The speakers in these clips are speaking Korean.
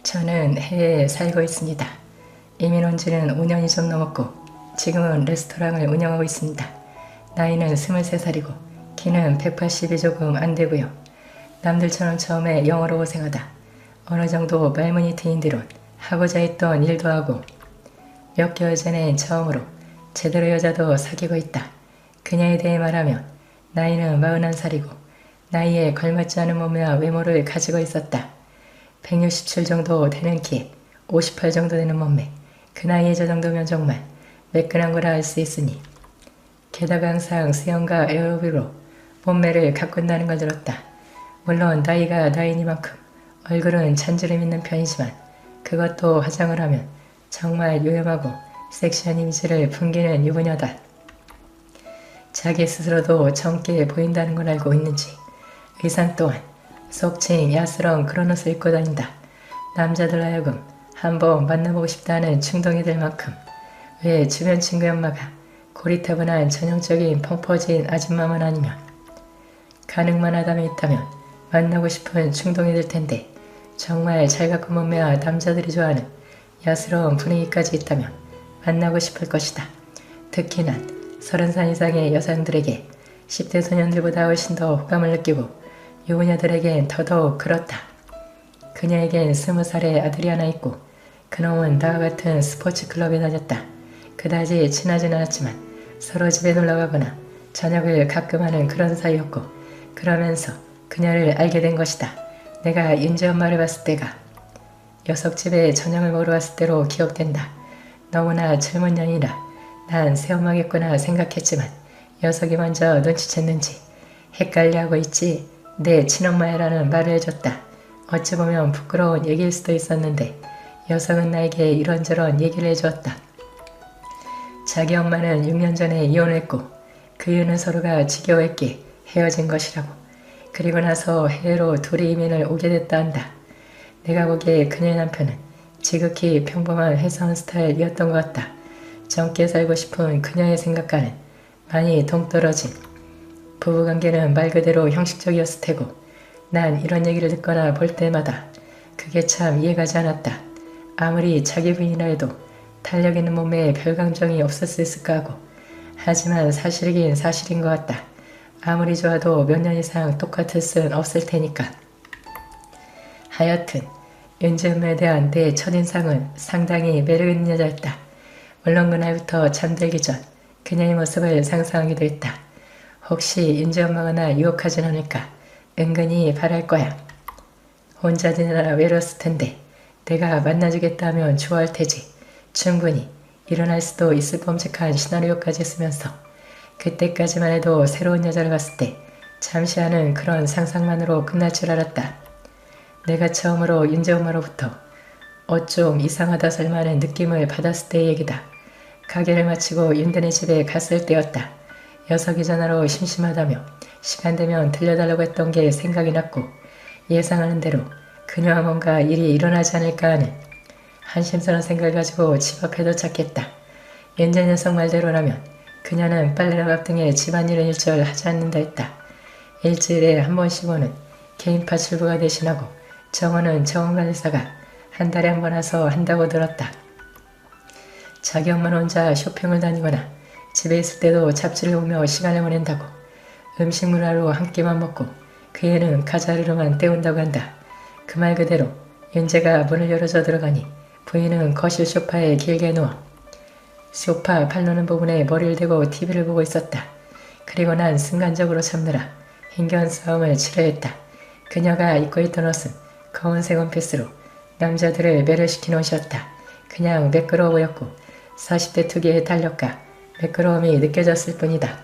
저는 해외에 살고 있습니다. 이민 온 지는 5년이 좀 넘었고 지금은 레스토랑을 운영하고 있습니다. 나이는 23살이고 키는 180이 조금 안 되고요. 남들처럼 처음에 영어로 고생하다 어느 정도 말문이 트인 뒤론 하고자 했던 일도 하고 몇 개월 전에 처음으로 제대로 여자도 사귀고 있다. 그녀에 대해 말하면 나이는 41살이고 나이에 걸맞지 않은 몸매와 외모를 가지고 있었다. 167 정도 되는 키에 58 정도 되는 몸매, 그 나이에 저 정도면 정말 매끈한 거라 할 수 있으니 게다가 항상 수영과 에어로빅으로 몸매를 가꾼다는 걸 들었다. 물론 나이가 나이니만큼 얼굴은 잔주름 있는 편이지만 그것도 화장을 하면 정말 요염하고 섹시한 이미지를 풍기는 유부녀다. 자기 스스로도 젊게 보인다는 걸 알고 있는지 의상 또한 속칭 야스러운 그런 옷을 입고 다닌다. 남자들 하여금 한번 만나보고 싶다는 충동이 들 만큼 왜 주변 친구의 엄마가 고리타분한 전형적인 펑퍼진 아줌마만 아니면 가능만 하다면 있다면 만나고 싶은 충동이 들 텐데 정말 잘 가꾼 몸매와 남자들이 좋아하는 야스러운 분위기까지 있다면 만나고 싶을 것이다. 특히 난 30살 이상의 여성들에게 10대 소년들보다 훨씬 더 호감을 느끼고 유부녀들에겐 더더욱 그렇다. 그녀에겐 20살의 아들이 하나 있고 그놈은 나와 같은 스포츠 클럽에 다녔다. 그다지 친하진 않았지만 서로 집에 놀러가거나 저녁을 가끔 하는 그런 사이였고 그러면서 그녀를 알게 된 것이다. 내가 윤재 엄마를 봤을 때가 녀석집에 저녁을 먹으러 왔을 때로 기억된다. 너무나 젊은 년이라 난 새엄마겠구나 생각했지만 녀석이 먼저 눈치챘는지 헷갈려하고 있지. 내 친엄마야라는 말을 해줬다. 어찌 보면 부끄러운 얘기일 수도 있었는데 녀석은 나에게 이런저런 얘기를 해주었다. 자기 엄마는 6년 전에 이혼했고 그 이유는 서로가 지겨워했기에 헤어진 것이라고. 그리고 나서 해외로 둘이 이민을 오게 됐다 한다. 내가 보기에 그녀의 남편은 지극히 평범한 회사원 스타일이었던 것 같다. 젊게 살고 싶은 그녀의 생각과는 많이 동떨어진 부부관계는 말 그대로 형식적이었을 테고 난 이런 얘기를 듣거나 볼 때마다 그게 참 이해가지 않았다. 아무리 자기 부인이라 해도 탄력 있는 몸매에 별 감정이 없을 수 있을까 하고 하지만 사실이긴 사실인 것 같다. 아무리 좋아도 몇 년 이상 똑같을 순 없을 테니까. 하여튼 윤재음에 대한 내 첫인상은 상당히 매력있는 여자였다. 물론 그날부터 잠들기 전 그녀의 모습을 상상하기도 했다. 혹시 윤재 엄마가 나 유혹하진 않을까 은근히 바랄 거야. 혼자 지내라 외로웠을 텐데 내가 만나주겠다 하면 좋아할 테지. 충분히 일어날 수도 있을 범직한 시나리오까지 쓰면서 그때까지만 해도 새로운 여자를 봤을 때 잠시 하는 그런 상상만으로 끝날 줄 알았다. 내가 처음으로 윤재 엄마로부터 좀 이상하다 설마는 느낌을 받았을 때의 얘기다. 가게를 마치고 윤대네 집에 갔을 때였다. 녀석이 전화로 심심하다며 시간 되면 들려달라고 했던 게 생각이 났고 예상하는 대로 그녀와 뭔가 일이 일어나지 않을까 하는 한심스러운 생각을 가지고 집 앞에 도착했다. 윤재 녀석 말대로라면 그녀는 빨래나 밥 등의 집안일은 일절 하지 않는다 했다. 일주일에 한 번씩 오는 개인파 출부가 대신하고 정원은 정원관리사가 한 달에 한 번 와서 한다고 들었다. 자기 엄마는 혼자 쇼핑을 다니거나 집에 있을 때도 잡지를 보며 시간을 보낸다고. 음식물 하루 한 끼만 먹고 그 애는 가자르로만 때운다고 한다. 그 말 그대로 윤재가 문을 열어줘 들어가니 부인은 거실 소파에 길게 누워 소파 팔로는 부분에 머리를 대고 TV를 보고 있었다. 그리고 난 순간적으로 참느라 힘겨운 싸움을 치러했다. 그녀가 입고 있던 옷은 검은색 원피스로 남자들을 매료시킨 옷이었다. 그냥 매끄러워 보였고 40대 특유의 탄력과 매끄러움이 느껴졌을 뿐이다.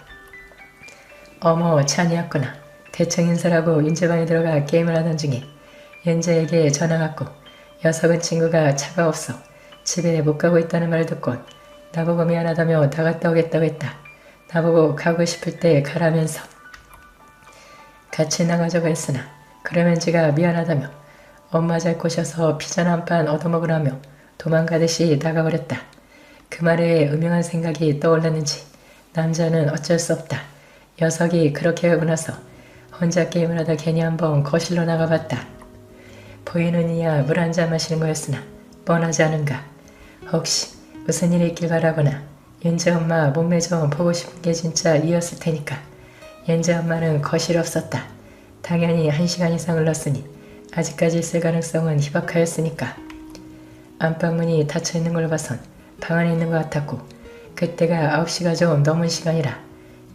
어머 찬이었구나. 대충 인사라고 윤재방에 들어가 게임을 하던 중에 윤재에게 전화 왔고 녀석은 친구가 차가 없어 집에 못 가고 있다는 말을 듣곤 나보고 미안하다며 나갔다 오겠다고 했다. 나보고 가고 싶을 때 가라면서. 같이 나가자고 했으나 그러면 지가 미안하다며 엄마 잘 꼬셔서 피자나 한 판 얻어먹으라며 도망가듯이 나가버렸다. 그 말에 음흉한 생각이 떠올랐는지 남자는 어쩔 수 없다. 녀석이 그렇게 하고 나서 혼자 게임을 하다 괜히 한번 거실로 나가봤다. 부인은 이야 물 한 잔 마시는 거였으나 뻔하지 않은가. 혹시 무슨 일이 있길 바라거나 연재 엄마 몸매 좀 보고 싶은 게 진짜 이었을 테니까. 연재 엄마는 거실 없었다. 당연히 1시간 이상 흘렀으니 아직까지 있을 가능성은 희박하였으니까. 안방문이 닫혀있는 걸 봐선 방 안에 있는 것 같았고 그때가 9시가 좀 넘은 시간이라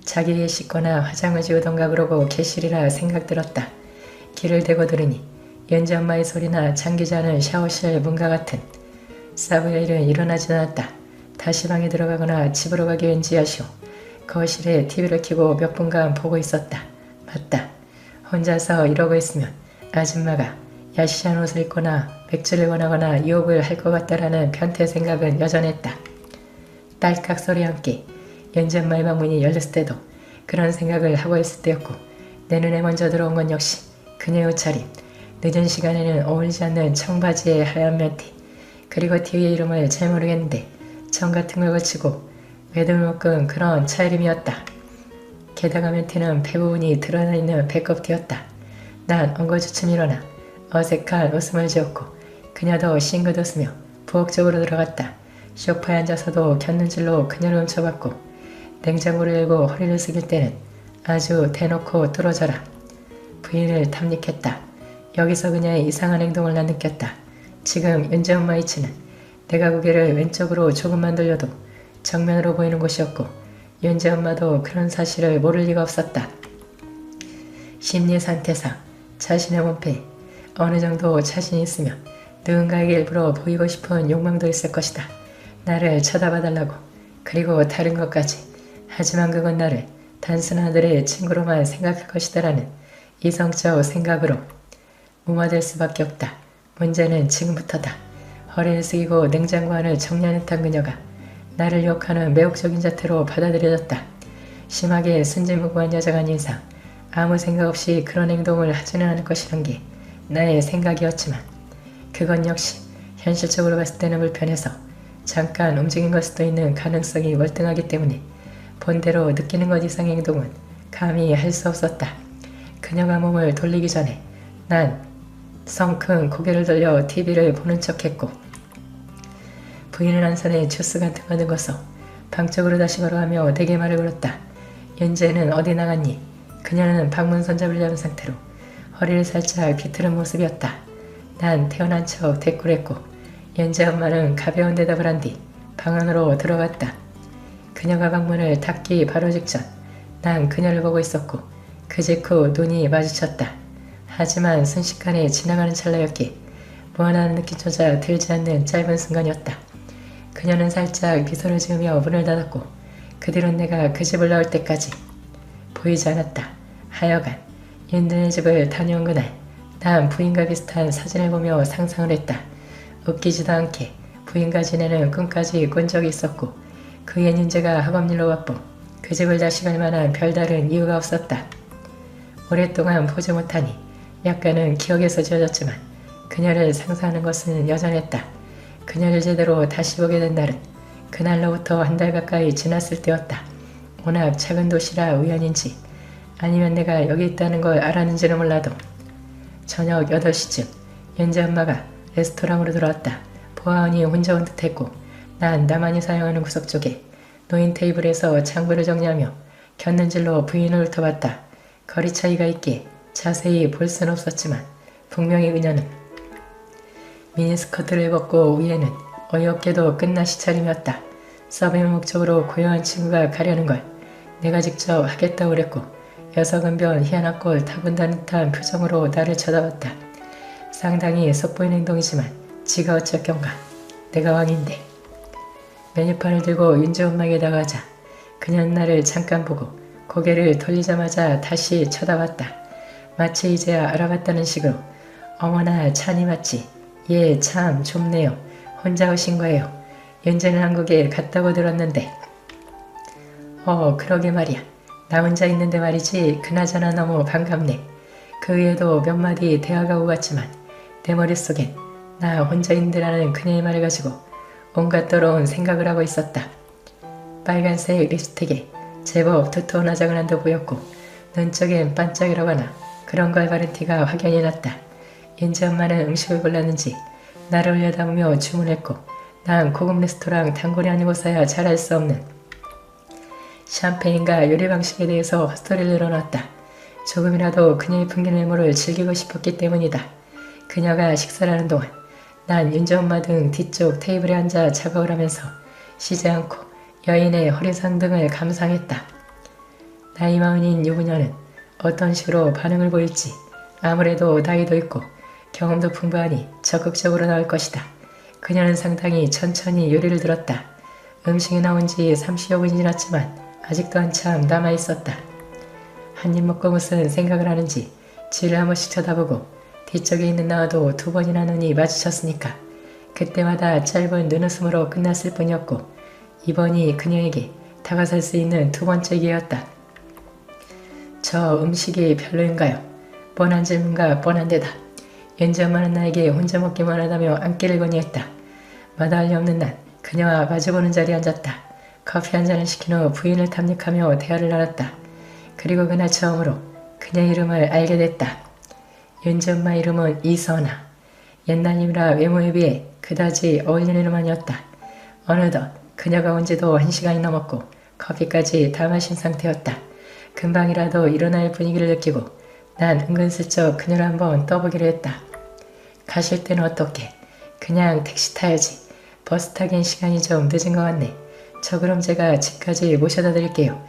자기에 씻거나 화장을 지우던가 그러고 계시리라 생각 들었다. 귀를 대고 들으니 연재 엄마의 소리나 잠기지 않은 샤워실 문과 같은 사부야 일은 일어나지 않았다. 다시 방에 들어가거나 집으로 가기 왠지야시오. 거실에 TV를 켜고 몇 분간 보고 있었다. 맞다. 혼자서 이러고 있으면 아줌마가 야시한 옷을 입거나 맥주를 원하거나 유혹을 할 것 같다라는 변태 생각은 여전했다. 딸깍 소리와 함께 연재 엄마의 방문이 열렸을 때도 그런 생각을 하고 있을 때였고 내 눈에 먼저 들어온 건 역시 그녀의 옷차림. 늦은 시간에는 어울리지 않는 청바지에 하얀 면티 그리고 TV의 이름을 잘 모르겠는데 청 같은 걸 거치고 매듭묶은 그런 차림이었다. 게다가 면티는 배 부분이 드러나 있는 배꼽티였다. 난 엉거주춤 일어나 어색한 웃음을 지었고 그녀도 싱긋 웃으며 부엌 쪽으로 들어갔다. 소파에 앉아서도 곁눈질로 그녀를 훔쳐봤고 냉장고를 열고 허리를 숙일 때는 아주 대놓고 뚫어져라. 부인을 탐닉했다. 여기서 그녀의 이상한 행동을 난 느꼈다. 지금 연재 엄마 위치는 내가 고개를 왼쪽으로 조금만 돌려도 정면으로 보이는 곳이었고 연재 엄마도 그런 사실을 모를 리가 없었다. 심리 상태상 자신의 몸매에 어느 정도 자신이 있으면 누군가에게 일부러 보이고 싶은 욕망도 있을 것이다. 나를 쳐다봐달라고 그리고 다른 것까지. 하지만 그건 나를 단순한 아들의 친구로만 생각할 것이다라는 이성적 생각으로 무마될 수밖에 없다. 문제는 지금부터다. 허리를 숙이고 냉장고 안을 정리하는 듯한 그녀가 나를 욕하는 매혹적인 자태로 받아들여졌다. 심하게 순진무구한 여자가 아닌 이상 아무 생각 없이 그런 행동을 하지는 않을 것이란 게 나의 생각이었지만 그건 역시 현실적으로 봤을 때는 불편해서 잠깐 움직인 걸 수도 있는 가능성이 월등하기 때문에 본대로 느끼는 것 이상의 행동은 감히 할 수 없었다. 그녀가 몸을 돌리기 전에 난 성큰 고개를 돌려 TV를 보는 척했고 부인은 한 손에 주스 같은 거 넣어서 방 쪽으로 다시 걸어가며 내게 말을 걸었다. 연재는 어디 나갔니? 그녀는 방문 손잡이를 잡은 상태로 허리를 살짝 비틀은 모습이었다. 난 태어난 척 대꾸했고 연재 엄마는 가벼운 대답을 한 뒤 방 안으로 들어갔다. 그녀가 방문을 닫기 바로 직전 난 그녀를 보고 있었고 그 직후 눈이 마주쳤다. 하지만 순식간에 지나가는 찰나였기에 무한한 느낌조차 들지 않는 짧은 순간이었다. 그녀는 살짝 미소를 지으며 문을 닫았고 그 뒤로 내가 그 집을 나올 때까지 보이지 않았다. 하여간 윤든의 집을 다녀온 그날 난 부인과 비슷한 사진을 보며 상상을 했다. 웃기지도 않게 부인과 지내는 꿈까지 꾼 적이 있었고 그의 윤재가 학업일로 바쁘 그 집을 다시 갈 만한 별다른 이유가 없었다. 오랫동안 보지 못하니 약간은 기억에서 지워졌지만 그녀를 상상하는 것은 여전했다. 그녀를 제대로 다시 보게 된 날은 그날로부터 한 달 가까이 지났을 때였다. 워낙 작은 도시라 우연인지 아니면 내가 여기 있다는 걸 알았는지는 몰라도 저녁 8시쯤 연재 엄마가 레스토랑으로 들어왔다. 보아하니 혼자 온 듯했고 난 나만이 사용하는 구석 쪽에 놓인 테이블에서 장부를 정리하며 곁눈질로 부인을 훑어봤다. 거리 차이가 있기에 자세히 볼 수는 없었지만 분명히 그녀는 미니스커트를 입었고 위에는 어이없게도 끝나시 차림이었다. 서빙 목적으로 고용한 친구가 가려는 걸 내가 직접 하겠다고 그랬고 녀석은 변 희한한 꼴 타군다는 듯한 표정으로 나를 쳐다봤다. 상당히 속보이는 행동이지만 지가 어쩔 경가. 내가 왕인데. 메뉴판을 들고 윤재 엄마에게 다가가자 그녀는 나를 잠깐 보고 고개를 돌리자마자 다시 쳐다봤다. 마치 이제야 알아봤다는 식으로 어머나 찬이 맞지? 예 참 좁네요. 혼자 오신 거예요. 윤재는 한국에 갔다고 들었는데. 그러게 말이야. 나 혼자 있는데 말이지. 그나저나 너무 반갑네. 그 위에도 몇 마디 대화가 오갔지만 내 머릿속엔 나 혼자 있는데라는 그녀의 말을 가지고 온갖 더러운 생각을 하고 있었다. 빨간색 립스틱에 제법 두터운 화장을 한 듯 보였고 눈 쪽엔 반짝이라거나 그런 걸 바른 티가 확연히 났다. 윤지 엄마는 음식을 골랐는지 나를 올려다보며 주문했고 난 고급 레스토랑 단골이 아니고서야 잘할 수 없는 샴페인과 요리 방식에 대해서 헛소리를 늘어놨다. 조금이라도 그녀의 풍긴 외모를 즐기고 싶었기 때문이다. 그녀가 식사를 하는 동안 난 윤지 엄마 등 뒤쪽 테이블에 앉아 작업을 하면서 쉬지 않고 여인의 허리상 등을 감상했다. 나이 마흔인 유부녀는 어떤 식으로 반응을 보일지 아무래도 나이도 있고 경험도 풍부하니 적극적으로 나올 것이다. 그녀는 상당히 천천히 요리를 들었다. 음식이 나온 지 30여 분이 지났지만 아직도 한참 남아있었다. 한 입 먹고 무슨 생각을 하는지 지를 한 번씩 쳐다보고 뒤쪽에 있는 나와도 2번이나 눈이 마주쳤으니까 그때마다 짧은 눈웃음으로 끝났을 뿐이었고 이번이 그녀에게 다가설 수 있는 2번째 기회였다. 저 음식이 별로인가요? 뻔한 질문과 뻔한 대답. 윤지 엄마는 나에게 혼자 먹기만 하다며 앉기를 건의했다. 마다할 리 없는 난 그녀와 마주보는 자리에 앉았다. 커피 한 잔을 시킨 후 부인을 탐닉하며 대화를 나눴다. 그리고 그날 처음으로 그녀의 이름을 알게 됐다. 윤지 엄마 이름은 이선아. 옛날이라 외모에 비해 그다지 어울리는 이름 아니었다. 어느덧 그녀가 온 지도 1시간이 넘었고 커피까지 다 마신 상태였다. 금방이라도 일어날 분위기를 느끼고 난 은근슬쩍 그녀를 한번 떠보기로 했다. 가실 때는 어떻게? 그냥 택시 타야지. 버스 타긴 시간이 좀 늦은 것 같네. 저 그럼 제가 집까지 모셔다 드릴게요.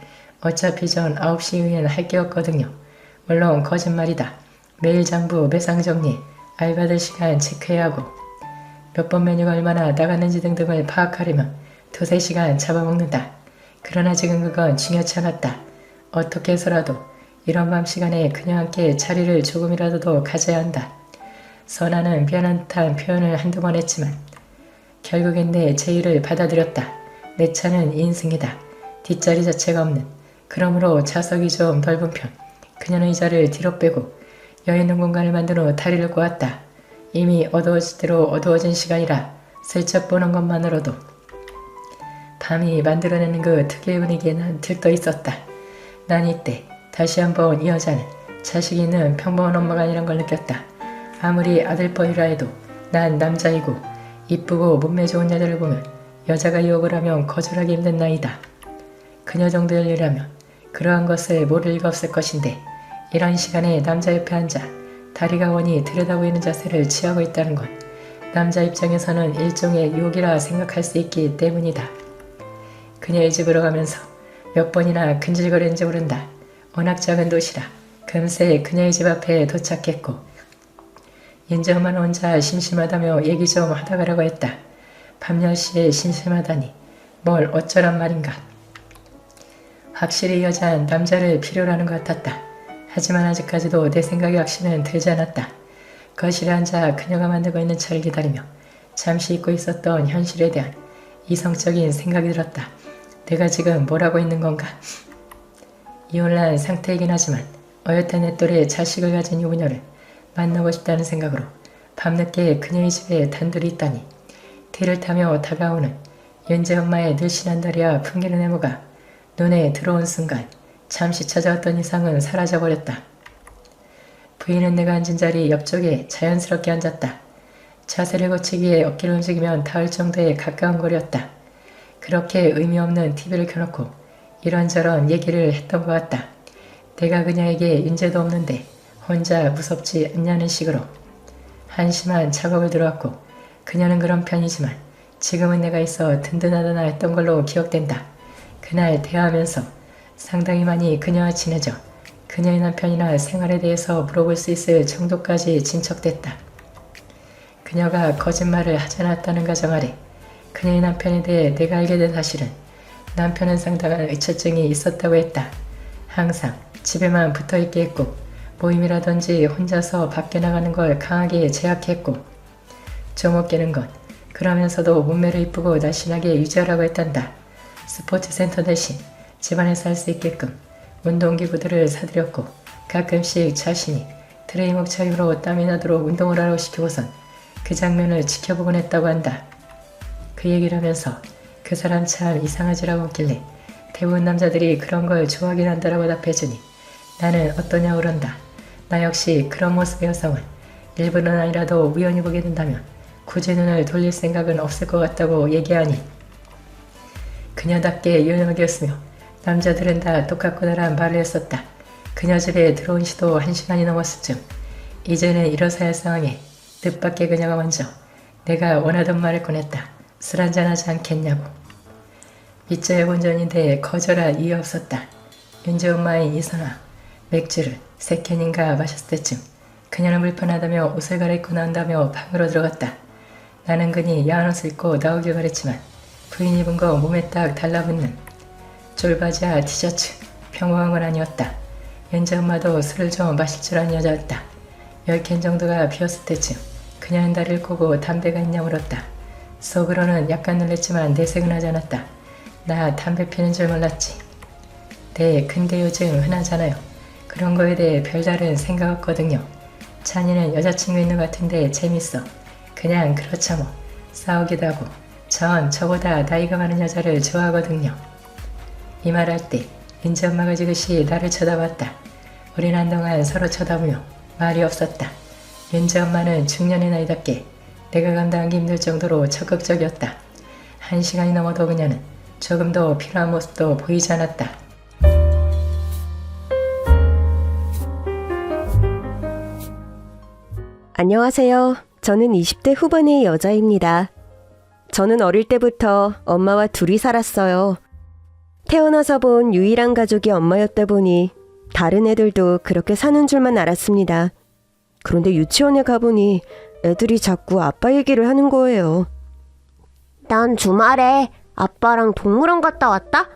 어차피 전 9시 이후엔 할 게 없거든요. 물론 거짓말이다. 매일 장부 매상 정리, 알바들 시간 체크해야 하고 몇 번 메뉴가 얼마나 나갔는지 등등을 파악하려면 2-3시간 잡아먹는다. 그러나 지금 그건 중요치 않았다. 어떻게 해서라도 이런 밤 시간에 그녀와 함께 자리를 조금이라도 더 가져야 한다. 선아는 미안한 듯한 표현을 한두 번 했지만 결국엔 내 제의를 받아들였다. 내 차는 2인승이다. 뒷자리 자체가 없는. 그러므로 좌석이 좀 넓은 편. 그녀는 의자를 뒤로 빼고 여있는 공간을 만든 후 다리를 꼬았다. 이미 어두워질 대로 어두워진 시간이라 슬쩍 보는 것만으로도 밤이 만들어내는 그 특유의 분위기에 난 들떠 있었다. 난 이때 다시 한번 이 여자는 자식이 있는 평범한 엄마가 아니란 걸 느꼈다. 아무리 아들뻘이라 해도 난 남자이고 이쁘고 몸매 좋은 여자를 보면 여자가 유혹을 하면 거절하기 힘든 나이다. 그녀 정도의 일이라면 그러한 것을 모를 리가 없을 것인데 이런 시간에 남자 옆에 앉아 다리가 훤히 들여다보이는 자세를 취하고 있다는 건 남자 입장에서는 일종의 유혹이라 생각할 수 있기 때문이다. 그녀의 집으로 가면서 몇 번이나 근질거렸는지 모른다. 워낙 작은 도시라 금세 그녀의 집 앞에 도착했고 윤지 엄마는 혼자 심심하다며 얘기 좀 하다 가라고 했다. 밤 10시에 심심하다니 뭘 어쩌란 말인가. 확실히 이 여자는 남자를 필요로 하는 것 같았다. 하지만 아직까지도 내 생각의 확신은 들지 않았다. 거실에 앉아 그녀가 만들고 있는 차를 기다리며 잠시 잊고 있었던 현실에 대한 이성적인 생각이 들었다. 내가 지금 뭘 하고 있는 건가? 이혼을 한 상태이긴 하지만 어엿한 내 또래의 자식을 가진 유부녀를 만나고 싶다는 생각으로 밤늦게 그녀의 집에 단둘이 있다니 뒤를 타며 다가오는 윤지 엄마의 늘씬한 다리와 풍기는 외모가 눈에 들어온 순간 잠시 찾아왔던 이상은 사라져버렸다. 부인은 내가 앉은 자리 옆쪽에 자연스럽게 앉았다. 자세를 고치기에 어깨를 움직이면 닿을 정도의 가까운 거리였다. 그렇게 의미 없는 TV를 켜놓고 이런저런 얘기를 했던 것 같다. 내가 그녀에게 윤재도 없는데 혼자 무섭지 않냐는 식으로 한심한 작업을 들어왔고 그녀는 그런 편이지만 지금은 내가 있어 든든하다나 했던 걸로 기억된다. 그날 대화하면서 상당히 많이 그녀와 친해져 그녀의 남편이나 생활에 대해서 물어볼 수 있을 정도까지 진척됐다. 그녀가 거짓말을 하지 않았다는 가정 아래 그녀의 남편에 대해 내가 알게 된 사실은 남편은 상당한 의처증이 있었다고 했다. 항상 집에만 붙어있게 했고 모임이라든지 혼자서 밖에 나가는 걸 강하게 제약했고 좀 웃기는 건 그러면서도 몸매를 이쁘고 날씬하게 유지하라고 했단다. 스포츠 센터 대신 집안에서 할 수 있게끔 운동기구들을 사들였고 가끔씩 자신이 트레이닝복 차림으로 땀이 나도록 운동을 하라고 시키고선 그 장면을 지켜보곤 했다고 한다. 그 얘기를 하면서 그 사람 참 이상하지라고 했길래 대부분 남자들이 그런 걸 좋아하긴 한다라고 답해주니 나는 어떠냐고 그런다. 나 역시 그런 모습의 여성을 일부러나이라도 우연히 보게 된다면 굳이 눈을 돌릴 생각은 없을 것 같다고 얘기하니 그녀답게 유연하게였으며 남자들은 다 똑같구나란 말을 했었다. 그녀 집에 들어온 지도 1시간이 넘었을 쯤 이제는 일어서야 할 상황에 뜻밖의 그녀가 먼저 내가 원하던 말을 꺼냈다. 술 한잔하지 않겠냐고. 밑자의 본전인데 거절할 이유 없었다. 윤지 엄마의 이선화 맥주를 3캔인가 마셨을 때쯤 그녀는 불편하다며 옷을 갈아입고 나온다며 방으로 들어갔다. 나는 그니 야한 옷을 입고 나오길 바랬지만 부인 입은 거 몸에 딱 달라붙는 쫄바지와 티셔츠 평범한 건 아니었다. 윤지 엄마도 술을 좀 마실 줄 아는 여자였다. 10캔 정도가 비었을 때쯤 그녀는 다리를 꼬고 담배가 있냐 물었다. 속으로는 약간 놀랬지만 내색은 하지 않았다. 나 담배 피는 줄 몰랐지. 네, 근데 요즘 흔하잖아요. 그런 거에 대해 별다른 생각 없거든요. 찬이는 여자친구 있는 것 같은데 재밌어. 그냥 그렇죠 뭐. 싸우기도 하고. 전 저보다 나이가 많은 여자를 좋아하거든요. 이 말할 때 윤지 엄마가 지그시 나를 쳐다봤다. 우린 한동안 서로 쳐다보며 말이 없었다. 윤지 엄마는 중년의 나이답게 내가 감당하기 힘들 정도로 적극적이었다. 1시간이 넘어도 그녀는 조금 더 필요한 모습도 보이지 않았다. 안녕하세요. 저는 20대 후반의 여자입니다. 저는 어릴 때부터 엄마와 둘이 살았어요. 태어나서 본 유일한 가족이 엄마였다 보니 다른 애들도 그렇게 사는 줄만 알았습니다. 그런데 유치원에 가보니 애들이 자꾸 아빠 얘기를 하는 거예요. 난 주말에 아빠랑 동물원 갔다 왔다?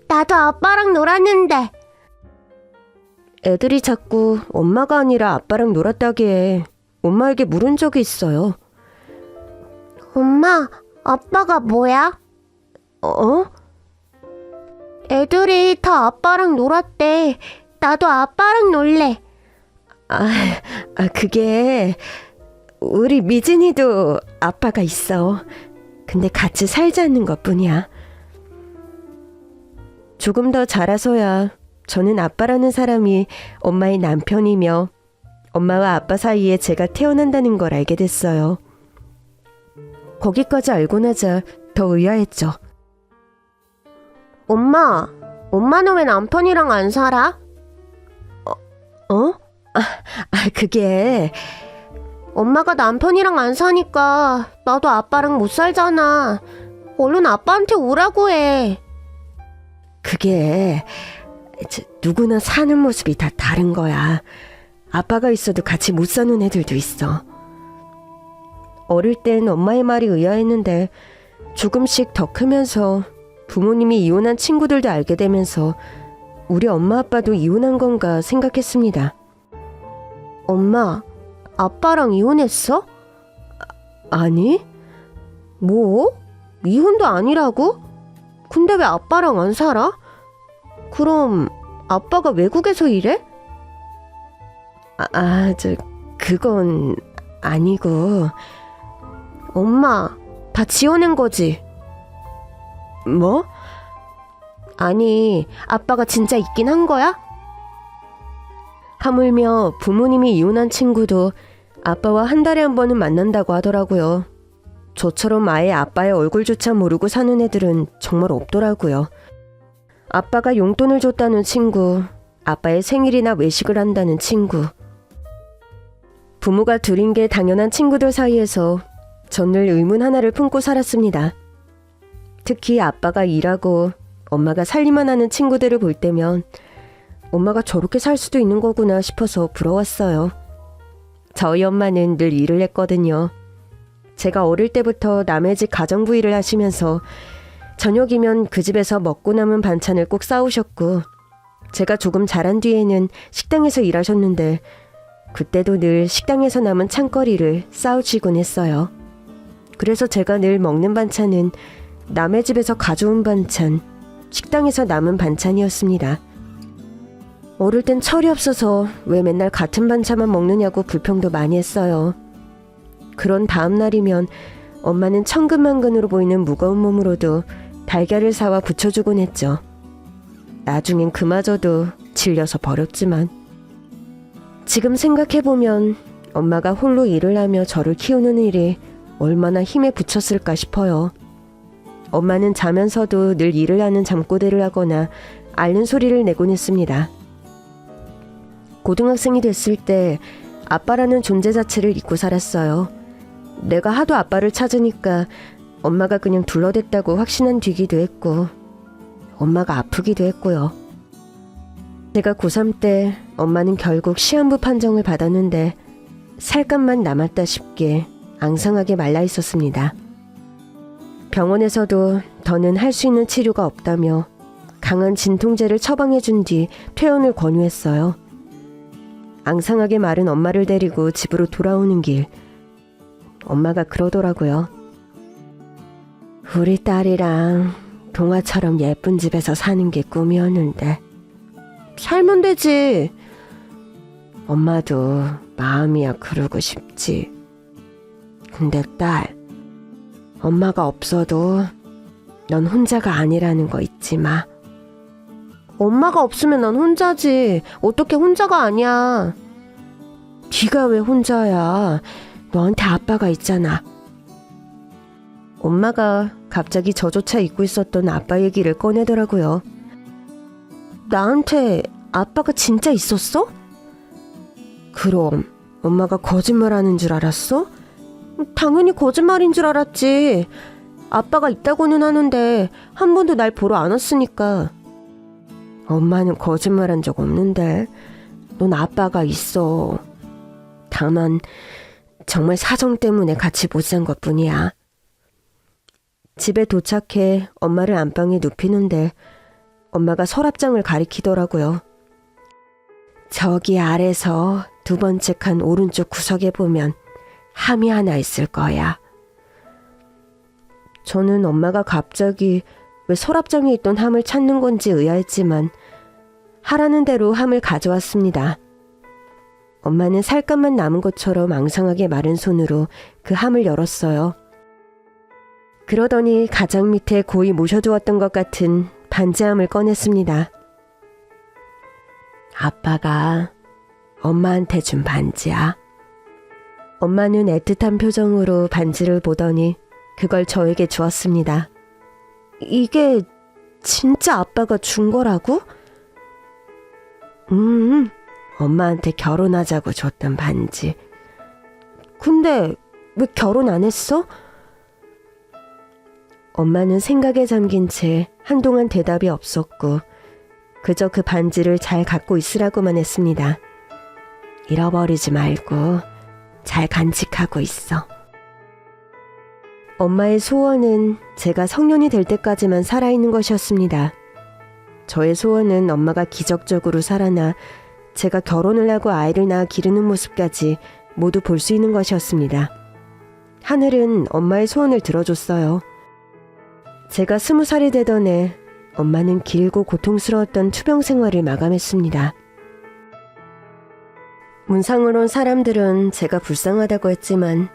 나도 아빠랑 놀았는데. 애들이 자꾸 엄마가 아니라 아빠랑 놀았다기에 엄마에게 물은 적이 있어요. 엄마, 아빠가 뭐야? 애들이 다 아빠랑 놀았대. 나도 아빠랑 놀래. 그게 우리 미진이도 아빠가 있어. 근데 같이 살지 않는 것뿐이야. 조금 더 자라서야 저는 아빠라는 사람이 엄마의 남편이며 엄마와 아빠 사이에 제가 태어난다는 걸 알게 됐어요. 거기까지 알고 나자 더 의아했죠. 엄마는 왜 남편이랑 안 살아? 그게 엄마가 남편이랑 안 사니까 나도 아빠랑 못 살잖아. 얼른 아빠한테 오라고 해. 그게 누구나 사는 모습이 다 다른 거야. 아빠가 있어도 같이 못 사는 애들도 있어. 어릴 땐 엄마의 말이 의아했는데 조금씩 더 크면서 부모님이 이혼한 친구들도 알게 되면서 우리 엄마 아빠도 이혼한 건가 생각했습니다. 엄마, 아빠랑 이혼했어? 아니? 뭐? 이혼도 아니라고? 근데 왜 아빠랑 안 살아? 그럼 아빠가 외국에서 일해? 그건 아니고. 엄마, 다 지어낸 거지? 뭐? 아니, 아빠가 진짜 있긴 한 거야? 하물며 부모님이 이혼한 친구도 아빠와 한 달에 한 번은 만난다고 하더라고요. 저처럼 아예 아빠의 얼굴조차 모르고 사는 애들은 정말 없더라고요. 아빠가 용돈을 줬다는 친구, 아빠의 생일이나 외식을 한다는 친구. 부모가 둘인 게 당연한 친구들 사이에서 전 늘 의문 하나를 품고 살았습니다. 특히 아빠가 일하고 엄마가 살림만 하는 친구들을 볼 때면 엄마가 저렇게 살 수도 있는 거구나 싶어서 부러웠어요. 저희 엄마는 늘 일을 했거든요. 제가 어릴 때부터 남의 집 가정부 일을 하시면서 저녁이면 그 집에서 먹고 남은 반찬을 꼭 싸우셨고, 제가 조금 자란 뒤에는 식당에서 일하셨는데 그때도 늘 식당에서 남은 찬거리를 싸우시곤 했어요. 그래서 제가 늘 먹는 반찬은 남의 집에서 가져온 반찬, 식당에서 남은 반찬이었습니다. 어릴 땐 철이 없어서 왜 맨날 같은 반찬만 먹느냐고 불평도 많이 했어요. 그런 다음 날이면 엄마는 천근만근으로 보이는 무거운 몸으로도 달걀을 사와 부쳐주곤 했죠. 나중엔 그마저도 질려서 버렸지만 지금 생각해보면 엄마가 홀로 일을 하며 저를 키우는 일이 얼마나 힘에 부쳤을까 싶어요. 엄마는 자면서도 늘 일을 하는 잠꼬대를 하거나 앓는 소리를 내곤 했습니다. 고등학생이 됐을 때 아빠라는 존재 자체를 잊고 살았어요. 내가 하도 아빠를 찾으니까 엄마가 그냥 둘러댔다고 확신한 뒤기도 했고 엄마가 아프기도 했고요. 제가 고3 때 엄마는 결국 시한부 판정을 받았는데 살갗만 남았다 싶게 앙상하게 말라 있었습니다. 병원에서도 더는 할 수 있는 치료가 없다며 강한 진통제를 처방해준 뒤 퇴원을 권유했어요. 앙상하게 마른 엄마를 데리고 집으로 돌아오는 길, 엄마가 그러더라고요. 우리 딸이랑 동화처럼 예쁜 집에서 사는 게 꿈이었는데 살면 되지. 엄마도 마음이야 그러고 싶지. 근데 딸, 엄마가 없어도 넌 혼자가 아니라는 거 잊지 마. 엄마가 없으면 난 혼자지. 어떻게 혼자가 아니야. 네가 왜 혼자야? 너한테 아빠가 있잖아. 엄마가 갑자기 저조차 잊고 있었던 아빠 얘기를 꺼내더라고요. 나한테 아빠가 진짜 있었어? 그럼 엄마가 거짓말하는 줄 알았어? 당연히 거짓말인 줄 알았지. 아빠가 있다고는 하는데 한 번도 날 보러 안 왔으니까. 엄마는 거짓말한 적 없는데 넌 아빠가 있어. 다만 정말 사정 때문에 같이 못 산 것뿐이야. 집에 도착해 엄마를 안방에 눕히는데 엄마가 서랍장을 가리키더라고요. 저기 아래서 두 번째 칸 오른쪽 구석에 보면 함이 하나 있을 거야. 저는 엄마가 갑자기 왜 서랍장에 있던 함을 찾는 건지 의아했지만 하라는 대로 함을 가져왔습니다. 엄마는 살갗만 남은 것처럼 앙상하게 마른 손으로 그 함을 열었어요. 그러더니 가장 밑에 고이 모셔두었던 것 같은 반지함을 꺼냈습니다. 아빠가 엄마한테 준 반지야. 엄마는 애틋한 표정으로 반지를 보더니 그걸 저에게 주었습니다. 이게 진짜 아빠가 준 거라고? 엄마한테 결혼하자고 줬던 반지. 근데 왜 결혼 안 했어? 엄마는 생각에 잠긴 채 한동안 대답이 없었고 그저 그 반지를 잘 갖고 있으라고만 했습니다. 잃어버리지 말고 잘 간직하고 있어. 엄마의 소원은 제가 성년이 될 때까지만 살아있는 것이었습니다. 저의 소원은 엄마가 기적적으로 살아나 제가 결혼을 하고 아이를 낳아 기르는 모습까지 모두 볼 수 있는 것이었습니다. 하늘은 엄마의 소원을 들어줬어요. 제가 20살이 되던 해 엄마는 길고 고통스러웠던 투병 생활을 마감했습니다. 문상으로 온 사람들은 제가 불쌍하다고 했지만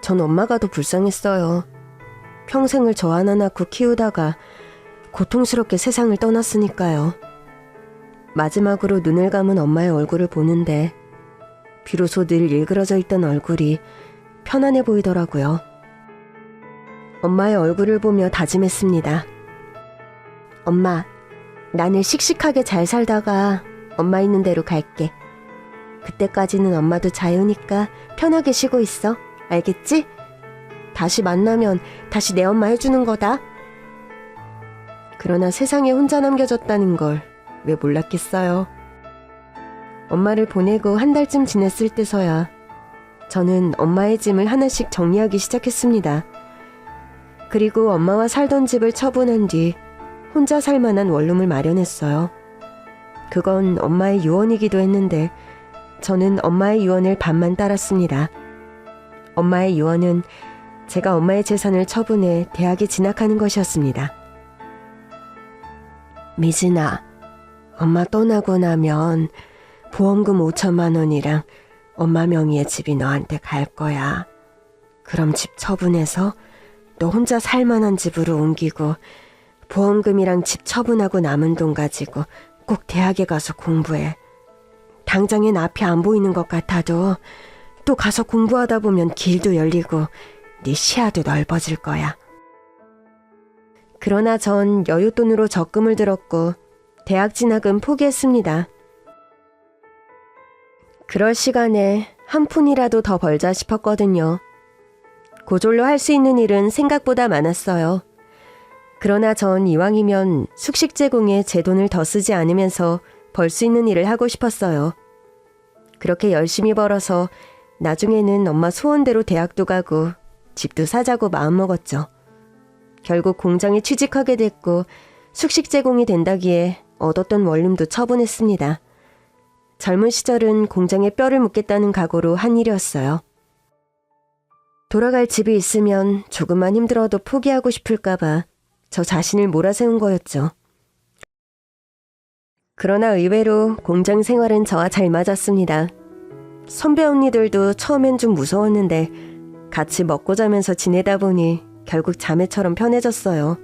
전 엄마가 더 불쌍했어요. 평생을 저 하나 낳고 키우다가 고통스럽게 세상을 떠났으니까요. 마지막으로 눈을 감은 엄마의 얼굴을 보는데 비로소 늘 일그러져 있던 얼굴이 편안해 보이더라고요. 엄마의 얼굴을 보며 다짐했습니다. 엄마, 나는 씩씩하게 잘 살다가 엄마 있는 데로 갈게. 그때까지는 엄마도 자유니까 편하게 쉬고 있어. 알겠지? 다시 만나면 다시 내 엄마 해주는 거다. 그러나 세상에 혼자 남겨졌다는 걸 왜 몰랐겠어요. 엄마를 보내고 한 달쯤 지냈을 때서야 저는 엄마의 짐을 하나씩 정리하기 시작했습니다. 그리고 엄마와 살던 집을 처분한 뒤 혼자 살 만한 원룸을 마련했어요. 그건 엄마의 유언이기도 했는데 저는 엄마의 유언을 반만 따랐습니다. 엄마의 유언은 제가 엄마의 재산을 처분해 대학에 진학하는 것이었습니다. 미진아, 엄마 떠나고 나면 보험금 5천만 원이랑 엄마 명의의 집이 너한테 갈 거야. 그럼 집 처분해서 너 혼자 살 만한 집으로 옮기고 보험금이랑 집 처분하고 남은 돈 가지고 꼭 대학에 가서 공부해. 당장엔 앞이 안 보이는 것 같아도 대학도 가서 공부하다 보면 길도 열리고 네 시야도 넓어질 거야. 그러나 전 여윳돈으로 적금을 들었고 대학 진학은 포기했습니다. 그럴 시간에 한 푼이라도 더 벌자 싶었거든요. 고졸로 할 수 있는 일은 생각보다 많았어요. 그러나 전 이왕이면 숙식 제공에 제 돈을 더 쓰지 않으면서 벌 수 있는 일을 하고 싶었어요. 그렇게 열심히 벌어서 나중에는 엄마 소원대로 대학도 가고 집도 사자고 마음먹었죠. 결국 공장에 취직하게 됐고 숙식 제공이 된다기에 얻었던 원룸도 처분했습니다. 젊은 시절은 공장에 뼈를 묻겠다는 각오로 한 일이었어요. 돌아갈 집이 있으면 조금만 힘들어도 포기하고 싶을까봐 저 자신을 몰아세운 거였죠. 그러나 의외로 공장 생활은 저와 잘 맞았습니다. 선배 언니들도 처음엔 좀 무서웠는데 같이 먹고 자면서 지내다 보니 결국 자매처럼 편해졌어요.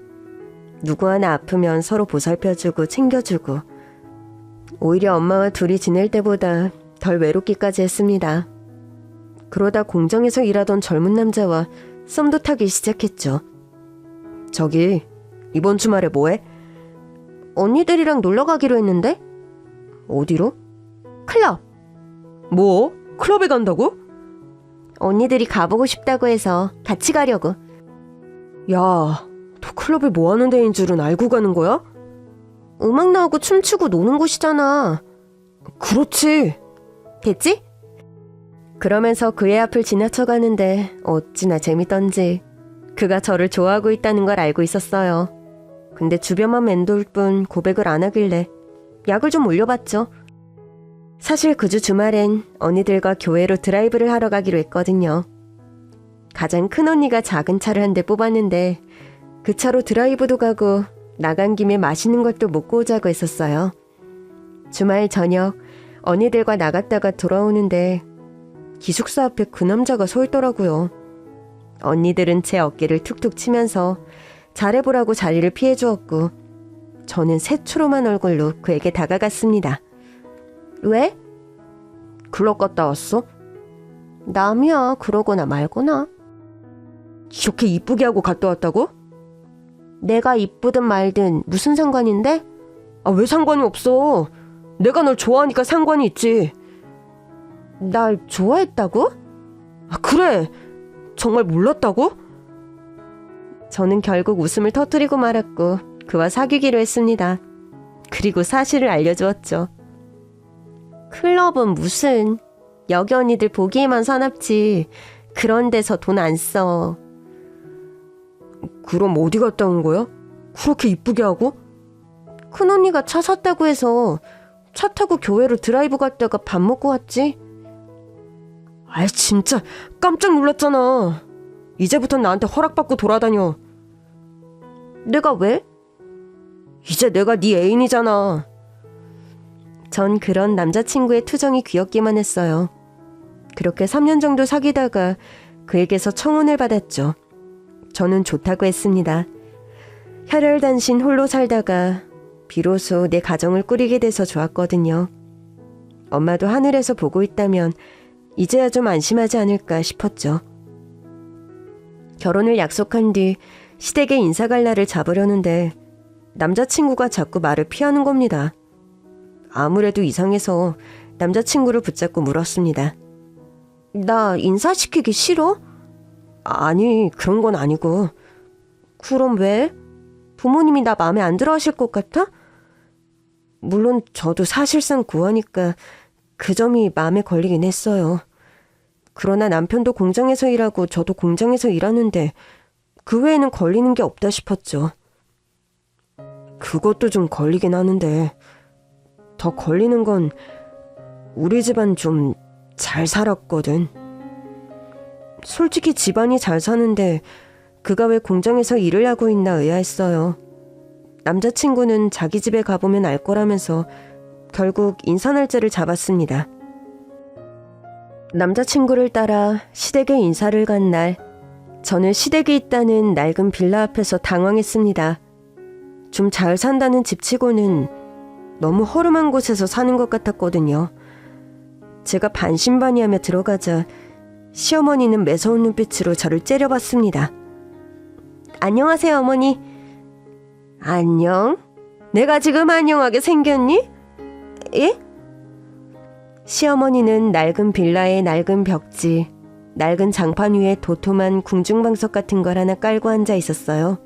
누구 하나 아프면 서로 보살펴주고 챙겨주고 오히려 엄마와 둘이 지낼 때보다 덜 외롭기까지 했습니다. 그러다 공장에서 일하던 젊은 남자와 썸도 타기 시작했죠. 저기 이번 주말에 뭐해? 언니들이랑 놀러 가기로 했는데? 어디로? 클럽. 뭐? 클럽에 간다고? 언니들이 가보고 싶다고 해서 같이 가려고. 야, 너 클럽이 뭐 하는 데인 줄은 알고 가는 거야? 음악 나오고 춤추고 노는 곳이잖아. 그렇지. 됐지? 그러면서 그의 앞을 지나쳐가는데 어찌나 재밌던지 그가 저를 좋아하고 있다는 걸 알고 있었어요. 근데 주변만 맴돌 뿐 고백을 안 하길래 약을 좀 올려봤죠. 사실 그 주 주말엔 언니들과 교회로 드라이브를 하러 가기로 했거든요. 가장 큰 언니가 작은 차를 한 대 뽑았는데 그 차로 드라이브도 가고 나간 김에 맛있는 것도 먹고 오자고 했었어요. 주말 저녁 언니들과 나갔다가 돌아오는데 기숙사 앞에 그 남자가 서 있더라고요. 언니들은 제 어깨를 툭툭 치면서 잘해보라고 자리를 피해주었고 저는 새초롬한 얼굴로 그에게 다가갔습니다. 왜? 클럽 갔다 왔어? 남이야. 그러거나 말거나. 이렇게 이쁘게 하고 갔다 왔다고? 내가 이쁘든 말든 무슨 상관인데? 아, 왜 상관이 없어? 내가 널 좋아하니까 상관이 있지. 날 좋아했다고? 아, 그래. 정말 몰랐다고? 저는 결국 웃음을 터뜨리고 말았고 그와 사귀기로 했습니다. 그리고 사실을 알려주었죠. 클럽은 무슨. 여기 언니들 보기에만 사납지. 그런 데서 돈 안 써. 그럼 어디 갔다 온 거야? 그렇게 이쁘게 하고? 큰언니가 차 샀다고 해서 차 타고 교회로 드라이브 갔다가 밥 먹고 왔지. 아이, 진짜 깜짝 놀랐잖아. 이제부턴 나한테 허락받고 돌아다녀. 내가 왜? 이제 내가 네 애인이잖아. 전 그런 남자친구의 투정이 귀엽기만 했어요. 그렇게 3년 정도 사귀다가 그에게서 청혼을 받았죠. 저는 좋다고 했습니다. 혈혈단신 홀로 살다가 비로소 내 가정을 꾸리게 돼서 좋았거든요. 엄마도 하늘에서 보고 있다면 이제야 좀 안심하지 않을까 싶었죠. 결혼을 약속한 뒤 시댁에 인사 갈 날을 잡으려는데 남자친구가 자꾸 말을 피하는 겁니다. 아무래도 이상해서 남자친구를 붙잡고 물었습니다. 나 인사시키기 싫어? 아니, 그런 건 아니고. 그럼 왜? 부모님이 나 마음에 안 들어 하실 것 같아? 물론 저도 사실상 구하니까 그 점이 마음에 걸리긴 했어요. 그러나 남편도 공장에서 일하고 저도 공장에서 일하는데 그 외에는 걸리는 게 없다 싶었죠. 그것도 좀 걸리긴 하는데 더 걸리는 건 우리 집안 좀 잘 살았거든. 솔직히 집안이 잘 사는데 그가 왜 공장에서 일을 하고 있나 의아했어요. 남자친구는 자기 집에 가보면 알 거라면서 결국 인사 날짜를 잡았습니다. 남자친구를 따라 시댁에 인사를 간 날, 저는 시댁이 있다는 낡은 빌라 앞에서 당황했습니다. 좀 잘 산다는 집치고는 너무 허름한 곳에서 사는 것 같았거든요. 제가 반신반의하며 들어가자 시어머니는 매서운 눈빛으로 저를 째려봤습니다. 안녕하세요, 어머니. 안녕? 내가 지금 안녕하게 생겼니? 예? 시어머니는 낡은 빌라의 낡은 벽지, 낡은 장판 위에 도톰한 궁중방석 같은 걸 하나 깔고 앉아 있었어요.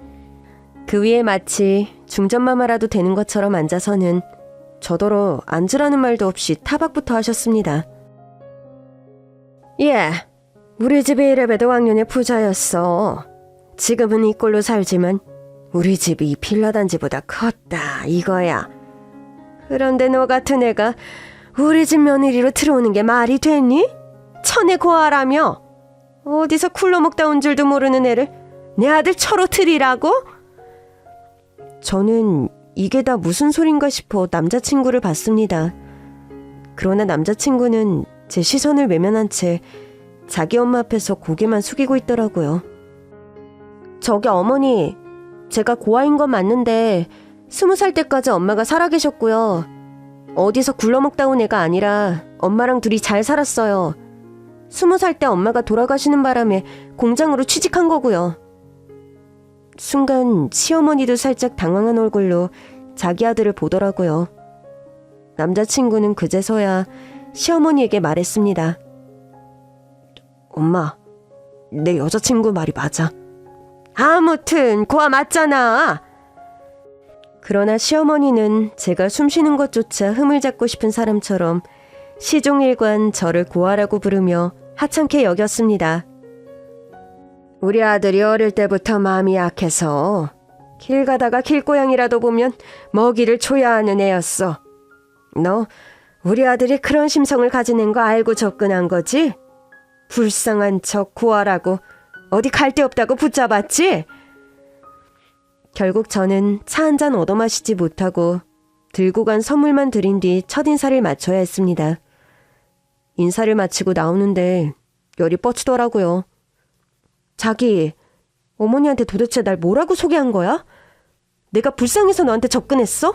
그 위에 마치 중전마마라도 되는 것처럼 앉아서는 저더러 앉으라는 말도 없이 타박부터 하셨습니다. 예, 우리 집이 이래봬도 왕년의 부자였어. 지금은 이 꼴로 살지만 우리 집이 이 빌라 단지보다 컸다 이거야. 그런데 너 같은 애가 우리 집 며느리로 들어오는 게 말이 됐니? 천에 고아라며? 어디서 굴러 먹다 온 줄도 모르는 애를 내 아들 처로 들이라고? 저는 이게 다 무슨 소린가 싶어 남자친구를 봤습니다. 그러나 남자친구는 제 시선을 외면한 채 자기 엄마 앞에서 고개만 숙이고 있더라고요. 저기 어머니, 제가 고아인 건 맞는데 20살 때까지 엄마가 살아계셨고요. 어디서 굴러먹다 온 애가 아니라 엄마랑 둘이 잘 살았어요. 20살 때 엄마가 돌아가시는 바람에 공장으로 취직한 거고요. 순간 시어머니도 살짝 당황한 얼굴로 자기 아들을 보더라고요. 남자친구는 그제서야 시어머니에게 말했습니다. 엄마, 내 여자친구 말이 맞아. 아무튼 고아 맞잖아. 그러나 시어머니는 제가 숨쉬는 것조차 흠을 잡고 싶은 사람처럼 시종일관 저를 고아라고 부르며 하찮게 여겼습니다. 우리 아들이 어릴 때부터 마음이 약해서 길 가다가 길고양이라도 보면 먹이를 줘야 하는 애였어. 너 우리 아들이 그런 심성을 가진 애인 거 알고 접근한 거지? 불쌍한 척 고아라고 어디 갈 데 없다고 붙잡았지? 결국 저는 차 한 잔 얻어 마시지 못하고 들고 간 선물만 드린 뒤 첫인사를 마쳐야 했습니다. 인사를 마치고 나오는데 열이 뻗치더라고요. 자기, 어머니한테 도대체 날 뭐라고 소개한 거야? 내가 불쌍해서 너한테 접근했어?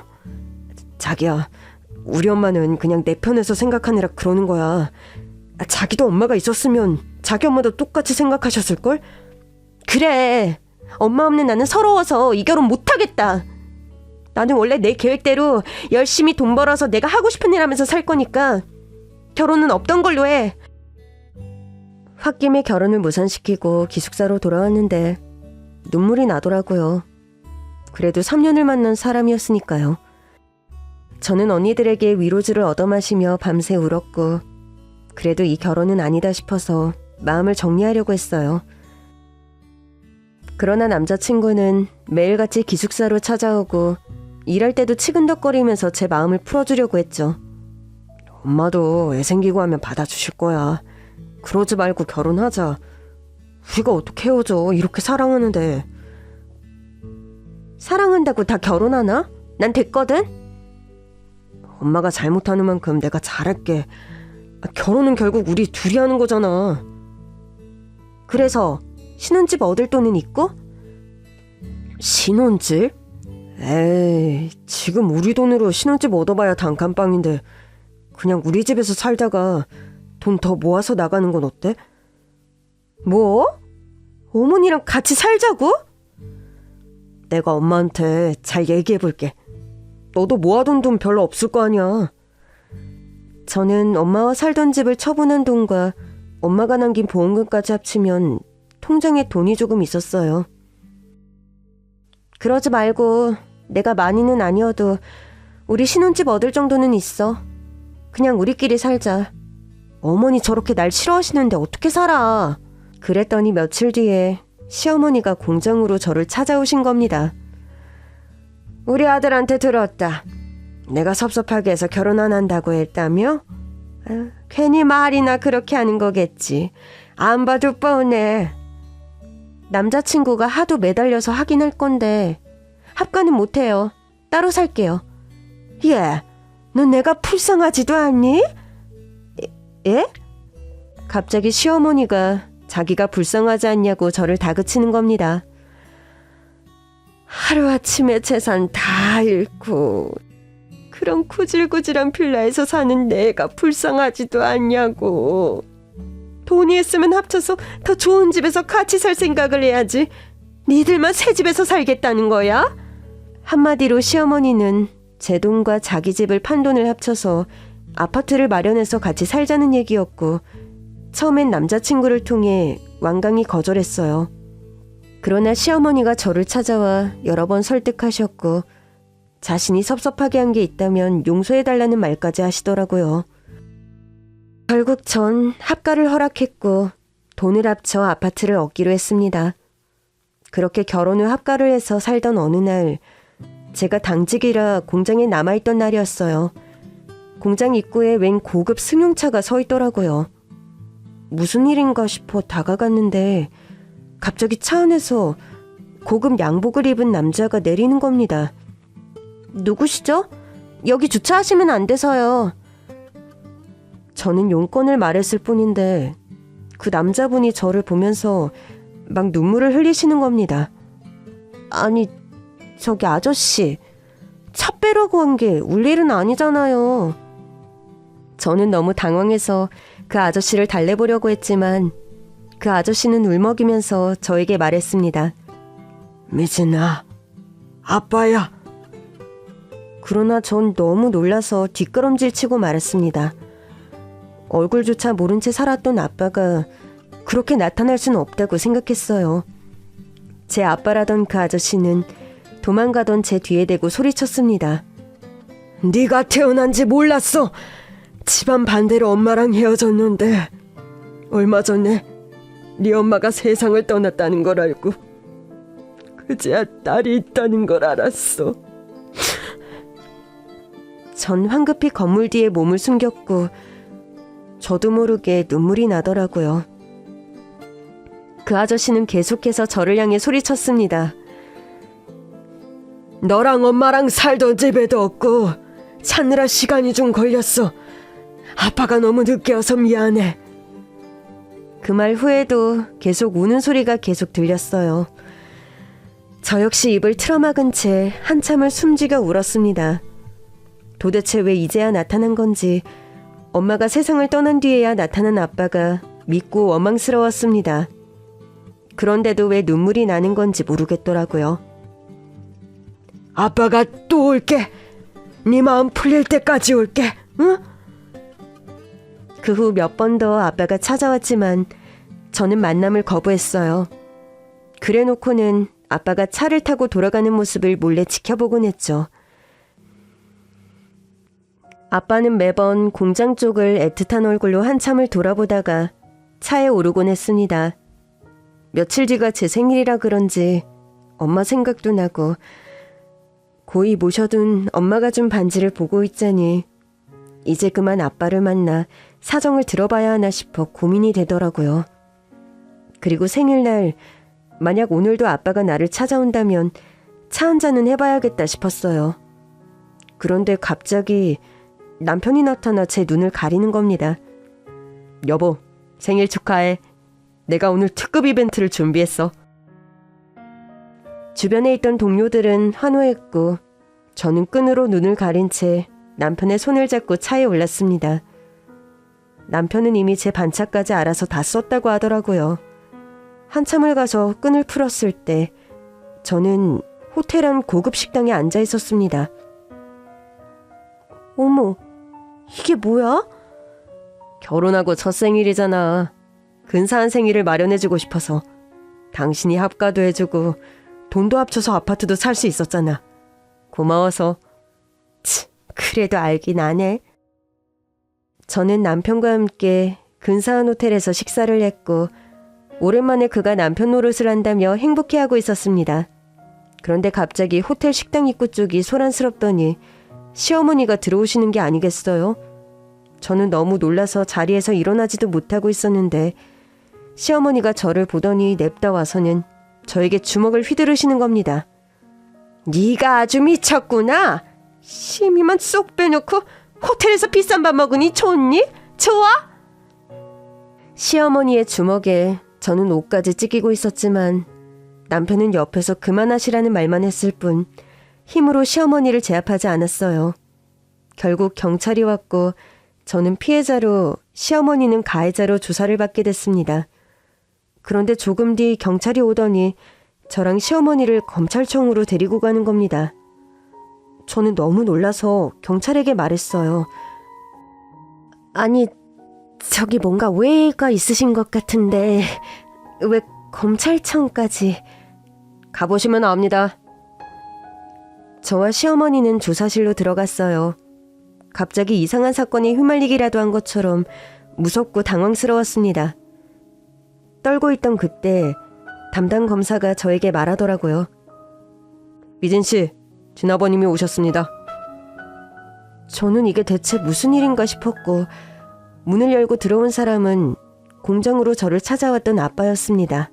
자기야, 우리 엄마는 그냥 내 편에서 생각하느라 그러는 거야. 자기도 엄마가 있었으면 자기 엄마도 똑같이 생각하셨을걸? 그래, 엄마 없는 나는 서러워서 이 결혼 못하겠다. 나는 원래 내 계획대로 열심히 돈 벌어서 내가 하고 싶은 일 하면서 살 거니까 결혼은 없던 걸로 해. 홧김에 결혼을 무산시키고 기숙사로 돌아왔는데 눈물이 나더라고요. 그래도 3년을 만난 사람이었으니까요. 저는 언니들에게 위로주를 얻어마시며 밤새 울었고 그래도 이 결혼은 아니다 싶어서 마음을 정리하려고 했어요. 그러나 남자친구는 매일같이 기숙사로 찾아오고 일할 때도 치근덕거리면서 제 마음을 풀어주려고 했죠. 엄마도 애 생기고 하면 받아주실 거야. 그러지 말고 결혼하자. 우리가 어떻게 헤어져, 이렇게 사랑하는데. 사랑한다고 다 결혼하나? 난 됐거든? 엄마가 잘못하는 만큼 내가 잘할게. 결혼은 결국 우리 둘이 하는 거잖아. 그래서 신혼집 얻을 돈은 있고? 신혼집? 에이, 지금 우리 돈으로 신혼집 얻어봐야 단칸방인데 그냥 우리 집에서 살다가 돈 더 모아서 나가는 건 어때? 뭐? 어머니랑 같이 살자고? 내가 엄마한테 잘 얘기해볼게. 너도 모아둔 돈 별로 없을 거 아니야. 저는 엄마와 살던 집을 처분한 돈과 엄마가 남긴 보험금까지 합치면 통장에 돈이 조금 있었어요. 그러지 말고 내가 많이는 아니어도 우리 신혼집 얻을 정도는 있어. 그냥 우리끼리 살자. 어머니 저렇게 날 싫어하시는데 어떻게 살아? 그랬더니 며칠 뒤에 시어머니가 공장으로 저를 찾아오신 겁니다. 우리 아들한테 들었다. 내가 섭섭하게 해서 결혼 안 한다고 했다며? 괜히 말이나 그렇게 하는 거겠지. 안 봐도 뻔해. 남자친구가 하도 매달려서 하긴 할 건데 합가는 못해요. 따로 살게요. 예, 너 내가 불쌍하지도 않니? 예? 갑자기 시어머니가 자기가 불쌍하지 않냐고 저를 다그치는 겁니다. 하루아침에 재산 다 잃고 그런 구질구질한 빌라에서 사는 내가 불쌍하지도 않냐고. 돈이 있으면 합쳐서 더 좋은 집에서 같이 살 생각을 해야지. 니들만 새 집에서 살겠다는 거야? 한마디로 시어머니는 제 돈과 자기 집을 판 돈을 합쳐서 아파트를 마련해서 같이 살자는 얘기였고, 처음엔 남자친구를 통해 완강히 거절했어요. 그러나 시어머니가 저를 찾아와 여러 번 설득하셨고, 자신이 섭섭하게 한 게 있다면 용서해달라는 말까지 하시더라고요. 결국 전 합가를 허락했고 돈을 합쳐 아파트를 얻기로 했습니다. 그렇게 결혼 후 합가를 해서 살던 어느 날, 제가 당직이라 공장에 남아있던 날이었어요. 공장 입구에 웬 고급 승용차가 서 있더라고요. 무슨 일인가 싶어 다가갔는데 갑자기 차 안에서 고급 양복을 입은 남자가 내리는 겁니다. 누구시죠? 여기 주차하시면 안 돼서요. 저는 용건을 말했을 뿐인데 그 남자분이 저를 보면서 막 눈물을 흘리시는 겁니다. 아니, 저기 아저씨, 차 빼라고 한 게 울 일은 아니잖아요. 저는 너무 당황해서 그 아저씨를 달래보려고 했지만 그 아저씨는 울먹이면서 저에게 말했습니다. 미진아, 아빠야. 그러나 전 너무 놀라서 뒷걸음질 치고 말았습니다. 얼굴조차 모른 채 살았던 아빠가 그렇게 나타날 수는 없다고 생각했어요. 제 아빠라던 그 아저씨는 도망가던 제 뒤에 대고 소리쳤습니다. 네가 태어난지 몰랐어. 집안 반대로 엄마랑 헤어졌는데 얼마 전에 네 엄마가 세상을 떠났다는 걸 알고 그제야 딸이 있다는 걸 알았어. 전 황급히 건물 뒤에 몸을 숨겼고 저도 모르게 눈물이 나더라고요. 그 아저씨는 계속해서 저를 향해 소리쳤습니다. 너랑 엄마랑 살던 집에도 없고 찾느라 시간이 좀 걸렸어. 아빠가 너무 늦게 와서 미안해. 그 말 후에도 계속 우는 소리가 계속 들렸어요. 저 역시 입을 틀어막은 채 한참을 숨지겨 울었습니다. 도대체 왜 이제야 나타난 건지, 엄마가 세상을 떠난 뒤에야 나타난 아빠가 믿고 원망스러웠습니다. 그런데도 왜 눈물이 나는 건지 모르겠더라고요. 아빠가 또 올게. 네 마음 풀릴 때까지 올게. 응? 그 후 몇 번 더 아빠가 찾아왔지만 저는 만남을 거부했어요. 그래놓고는 아빠가 차를 타고 돌아가는 모습을 몰래 지켜보곤 했죠. 아빠는 매번 공장 쪽을 애틋한 얼굴로 한참을 돌아보다가 차에 오르곤 했습니다. 며칠 뒤가 제 생일이라 그런지 엄마 생각도 나고, 고이 모셔둔 엄마가 준 반지를 보고 있자니 이제 그만 아빠를 만나 사정을 들어봐야 하나 싶어 고민이 되더라고요. 그리고 생일날 만약 오늘도 아빠가 나를 찾아온다면 차 한잔은 해봐야겠다 싶었어요. 그런데 갑자기 남편이 나타나 제 눈을 가리는 겁니다. 여보, 생일 축하해. 내가 오늘 특급 이벤트를 준비했어. 주변에 있던 동료들은 환호했고 저는 끈으로 눈을 가린 채 남편의 손을 잡고 차에 올랐습니다. 남편은 이미 제 반차까지 알아서 다 썼다고 하더라고요. 한참을 가서 끈을 풀었을 때 저는 호텔 안 고급 식당에 앉아 있었습니다. 어머, 이게 뭐야? 결혼하고 첫 생일이잖아. 근사한 생일을 마련해주고 싶어서. 당신이 합가도 해주고 돈도 합쳐서 아파트도 살 수 있었잖아. 고마워서. 그래도 알긴 아네. 저는 남편과 함께 근사한 호텔에서 식사를 했고 오랜만에 그가 남편 노릇을 한다며 행복해하고 있었습니다. 그런데 갑자기 호텔 식당 입구 쪽이 소란스럽더니 시어머니가 들어오시는 게 아니겠어요? 저는 너무 놀라서 자리에서 일어나지도 못하고 있었는데 시어머니가 저를 보더니 냅다 와서는 저에게 주먹을 휘두르시는 겁니다. 네가 아주 미쳤구나. 심이만 쏙 빼놓고 호텔에서 비싼 밥 먹으니 좋니? 좋아? 시어머니의 주먹에 저는 옷까지 찢기고 있었지만 남편은 옆에서 그만하시라는 말만 했을 뿐 힘으로 시어머니를 제압하지 않았어요. 결국 경찰이 왔고 저는 피해자로 시어머니는 가해자로 조사를 받게 됐습니다. 그런데 조금 뒤 경찰이 오더니 저랑 시어머니를 검찰청으로 데리고 가는 겁니다. 저는 너무 놀라서 경찰에게 말했어요. 아니, 저기 뭔가 오해가 있으신 것 같은데 왜 검찰청까지? 가보시면 압니다. 저와 시어머니는 조사실로 들어갔어요. 갑자기 이상한 사건에 휘말리기라도 한 것처럼 무섭고 당황스러웠습니다. 떨고 있던 그때 담당 검사가 저에게 말하더라고요. 미진 씨, 진아버님이 오셨습니다. 저는 이게 대체 무슨 일인가 싶었고 문을 열고 들어온 사람은 공장으로 저를 찾아왔던 아빠였습니다.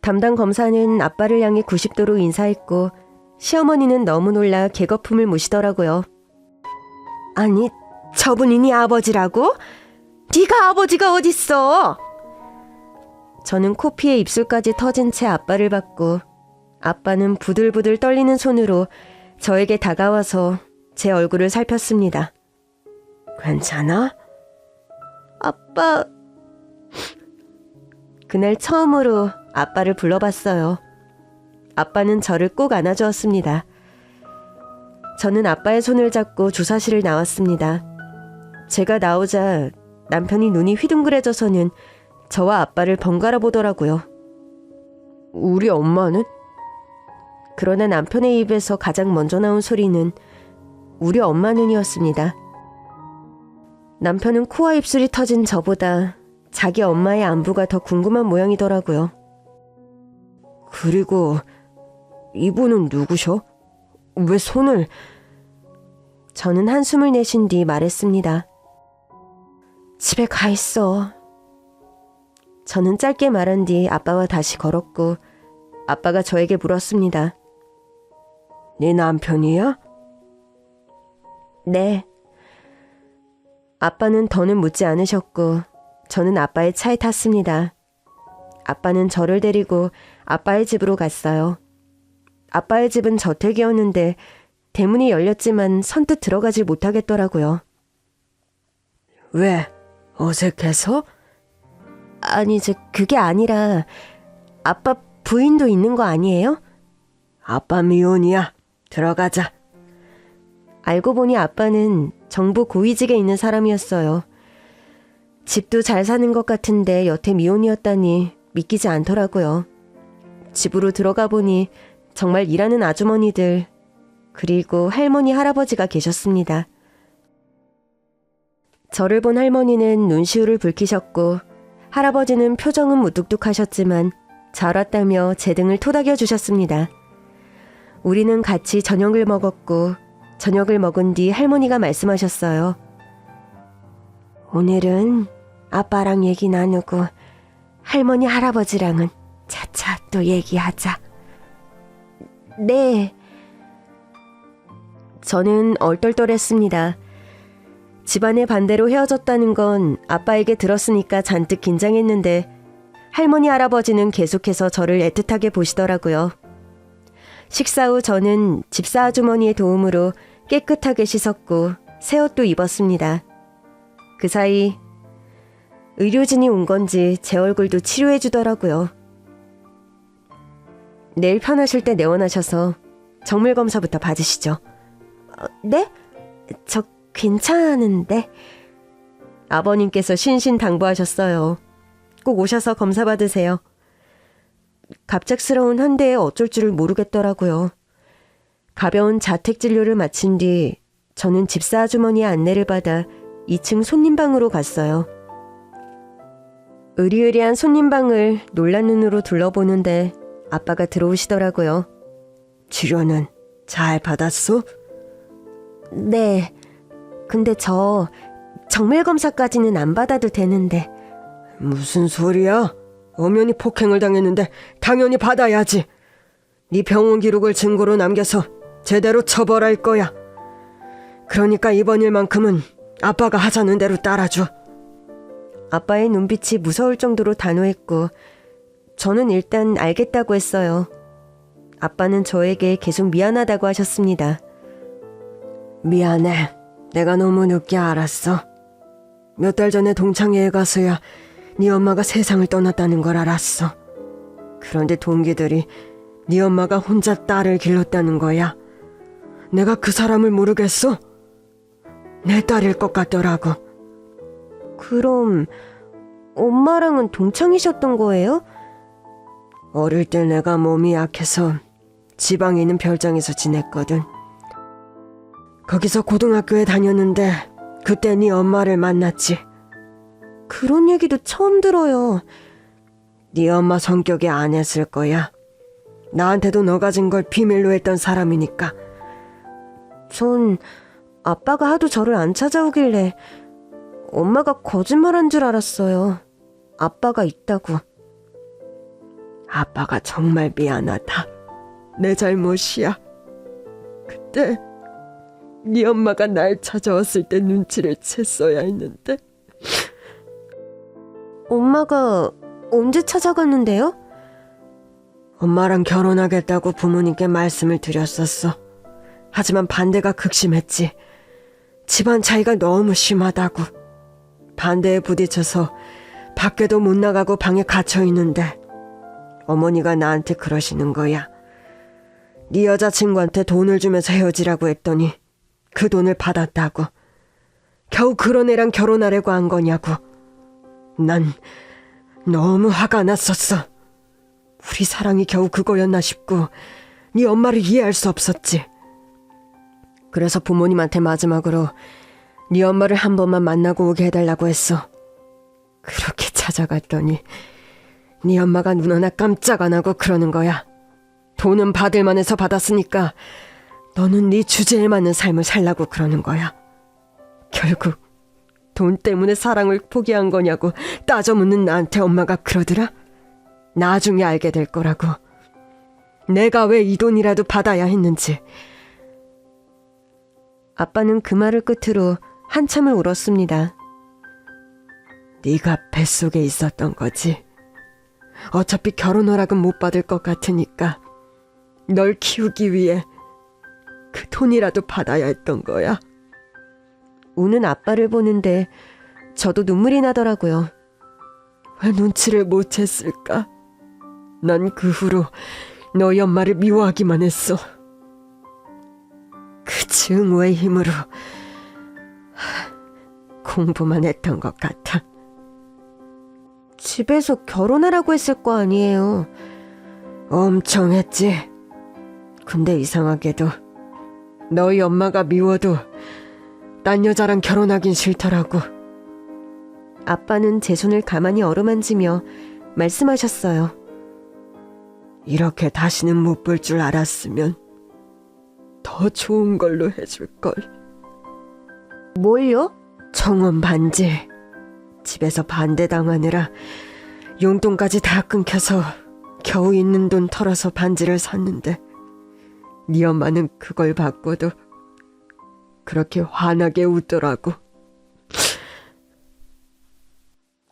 담당 검사는 아빠를 향해 90도로 인사했고 시어머니는 너무 놀라 개거품을 무시더라고요. 아니, 저분이 네 아버지라고? 네가 아버지가 어딨어? 저는 코피에 입술까지 터진 채 아빠를 받고 아빠는 부들부들 떨리는 손으로 저에게 다가와서 제 얼굴을 살폈습니다. 괜찮아? 아빠... 그날 처음으로 아빠를 불러봤어요. 아빠는 저를 꼭 안아주었습니다. 저는 아빠의 손을 잡고 조사실을 나왔습니다. 제가 나오자 남편이 눈이 휘둥그레져서는 저와 아빠를 번갈아 보더라고요. 우리 엄마는? 그러나 남편의 입에서 가장 먼저 나온 소리는 우리 엄마는이었습니다. 남편은 코와 입술이 터진 저보다 자기 엄마의 안부가 더 궁금한 모양이더라고요. 그리고 이분은 누구셔? 왜 손을... 저는 한숨을 내쉰 뒤 말했습니다. 집에 가 있어. 저는 짧게 말한 뒤 아빠와 다시 걸었고 아빠가 저에게 물었습니다. 네 남편이야? 네. 아빠는 더는 묻지 않으셨고 저는 아빠의 차에 탔습니다. 아빠는 저를 데리고 아빠의 집으로 갔어요. 아빠의 집은 저택이었는데 대문이 열렸지만 선뜻 들어가질 못하겠더라고요. 왜? 어색해서? 아니, 그게 아니라 아빠 부인도 있는 거 아니에요? 아빠 미혼이야. 들어가자. 알고 보니 아빠는 정부 고위직에 있는 사람이었어요. 집도 잘 사는 것 같은데 여태 미혼이었다니 믿기지 않더라고요. 집으로 들어가 보니 정말 일하는 아주머니들 그리고 할머니 할아버지가 계셨습니다. 저를 본 할머니는 눈시울을 붉히셨고 할아버지는 표정은 무뚝뚝하셨지만 잘 왔다며 제 등을 토닥여 주셨습니다. 우리는 같이 저녁을 먹었고 저녁을 먹은 뒤 할머니가 말씀하셨어요. 오늘은 아빠랑 얘기 나누고 할머니 할아버지랑은 차차 또 얘기하자. 네. 저는 얼떨떨했습니다. 집안의 반대로 헤어졌다는 건 아빠에게 들었으니까 잔뜩 긴장했는데 할머니 할아버지는 계속해서 저를 애틋하게 보시더라고요. 식사 후 저는 집사 아주머니의 도움으로 깨끗하게 씻었고 새 옷도 입었습니다. 그 사이 의료진이 온 건지 제 얼굴도 치료해 주더라고요. 내일 편하실 때 내원하셔서 정밀 검사부터 받으시죠. 네? 저 괜찮은데? 아버님께서 신신당부하셨어요. 꼭 오셔서 검사 받으세요. 갑작스러운 환대에 어쩔 줄을 모르겠더라고요. 가벼운 자택 진료를 마친 뒤 저는 집사 아주머니의 안내를 받아 2층 손님방으로 갔어요. 으리으리한 손님방을 놀란 눈으로 둘러보는데 아빠가 들어오시더라고요. 치료는 잘 받았어? 네. 근데 저 정밀검사까지는 안 받아도 되는데. 무슨 소리야? 엄연히 폭행을 당했는데 당연히 받아야지. 네 병원 기록을 증거로 남겨서 제대로 처벌할 거야. 그러니까 이번 일만큼은 아빠가 하자는 대로 따라줘. 아빠의 눈빛이 무서울 정도로 단호했고 저는 일단 알겠다고 했어요. 아빠는 저에게 계속 미안하다고 하셨습니다. 미안해. 내가 너무 늦게 알았어. 몇 달 전에 동창회에 가서야 네 엄마가 세상을 떠났다는 걸 알았어. 그런데 동기들이 네 엄마가 혼자 딸을 길렀다는 거야. 내가 그 사람을 모르겠어. 내 딸일 것 같더라고. 그럼 엄마랑은 동창이셨던 거예요? 어릴 때 내가 몸이 약해서 지방에 있는 별장에서 지냈거든. 거기서 고등학교에 다녔는데 그때 네 엄마를 만났지. 그런 얘기도 처음 들어요. 네 엄마 성격이 안 했을 거야. 나한테도 너 가진 걸 비밀로 했던 사람이니까. 전 아빠가 하도 저를 안 찾아오길래 엄마가 거짓말한 줄 알았어요. 아빠가 있다고. 아빠가 정말 미안하다. 내 잘못이야. 그때 네 엄마가 날 찾아왔을 때 눈치를 챘어야 했는데. 엄마가 언제 찾아갔는데요? 엄마랑 결혼하겠다고 부모님께 말씀을 드렸었어. 하지만 반대가 극심했지. 집안 차이가 너무 심하다고. 반대에 부딪혀서 밖에도 못 나가고 방에 갇혀 있는데 어머니가 나한테 그러시는 거야. 네 여자친구한테 돈을 주면서 헤어지라고 했더니 그 돈을 받았다고. 겨우 그런 애랑 결혼하려고 한 거냐고. 난 너무 화가 났었어. 우리 사랑이 겨우 그거였나 싶고 네 엄마를 이해할 수 없었지. 그래서 부모님한테 마지막으로 네 엄마를 한 번만 만나고 오게 해달라고 했어. 그렇게 찾아갔더니 네 엄마가 눈 하나 깜짝 안 하고 그러는 거야. 돈은 받을 만해서 받았으니까 너는 네 주제에 맞는 삶을 살라고 그러는 거야. 결국 돈 때문에 사랑을 포기한 거냐고 따져 묻는 나한테 엄마가 그러더라. 나중에 알게 될 거라고. 내가 왜 이 돈이라도 받아야 했는지. 아빠는 그 말을 끝으로 한참을 울었습니다. 네가 뱃속에 있었던 거지. 어차피 결혼 허락은 못 받을 것 같으니까 널 키우기 위해 그 돈이라도 받아야 했던 거야. 우는 아빠를 보는데 저도 눈물이 나더라고요. 왜 눈치를 못 챘을까? 난 그 후로 너희 엄마를 미워하기만 했어. 그 증오의 힘으로 공부만 했던 것 같아. 집에서 결혼하라고 했을 거 아니에요. 엄청 했지. 근데 이상하게도 너희 엄마가 미워도 딴 여자랑 결혼하긴 싫더라고. 아빠는 제 손을 가만히 어루만지며 말씀하셨어요. 이렇게 다시는 못 볼 줄 알았으면 더 좋은 걸로 해줄걸. 뭘요? 청혼 반지. 집에서 반대당하느라 용돈까지 다 끊겨서 겨우 있는 돈 털어서 반지를 샀는데 네 엄마는 그걸 받고도 그렇게 환하게 웃더라고.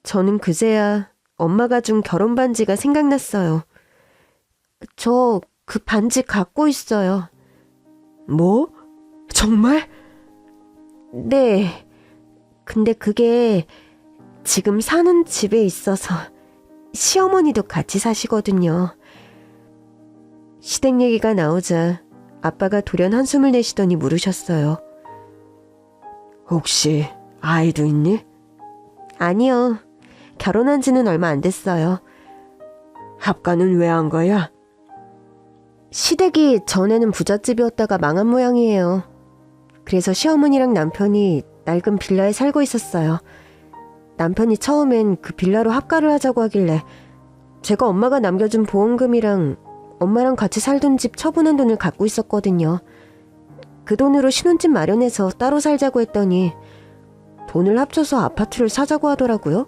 저는 그제야 엄마가 준 결혼 반지가 생각났어요. 저 그 반지 갖고 있어요. 뭐? 정말? 네. 근데 그게 지금 사는 집에 있어서 시어머니도 같이 사시거든요. 시댁 얘기가 나오자 아빠가 돌연 한숨을 내쉬더니 물으셨어요. 혹시 아이도 있니? 아니요. 결혼한 지는 얼마 안 됐어요. 합가는 왜 한 거야? 시댁이 전에는 부잣집이었다가 망한 모양이에요. 그래서 시어머니랑 남편이 낡은 빌라에 살고 있었어요. 남편이 처음엔 그 빌라로 합가를 하자고 하길래 제가 엄마가 남겨준 보험금이랑 엄마랑 같이 살던 집 처분한 돈을 갖고 있었거든요. 그 돈으로 신혼집 마련해서 따로 살자고 했더니 돈을 합쳐서 아파트를 사자고 하더라고요.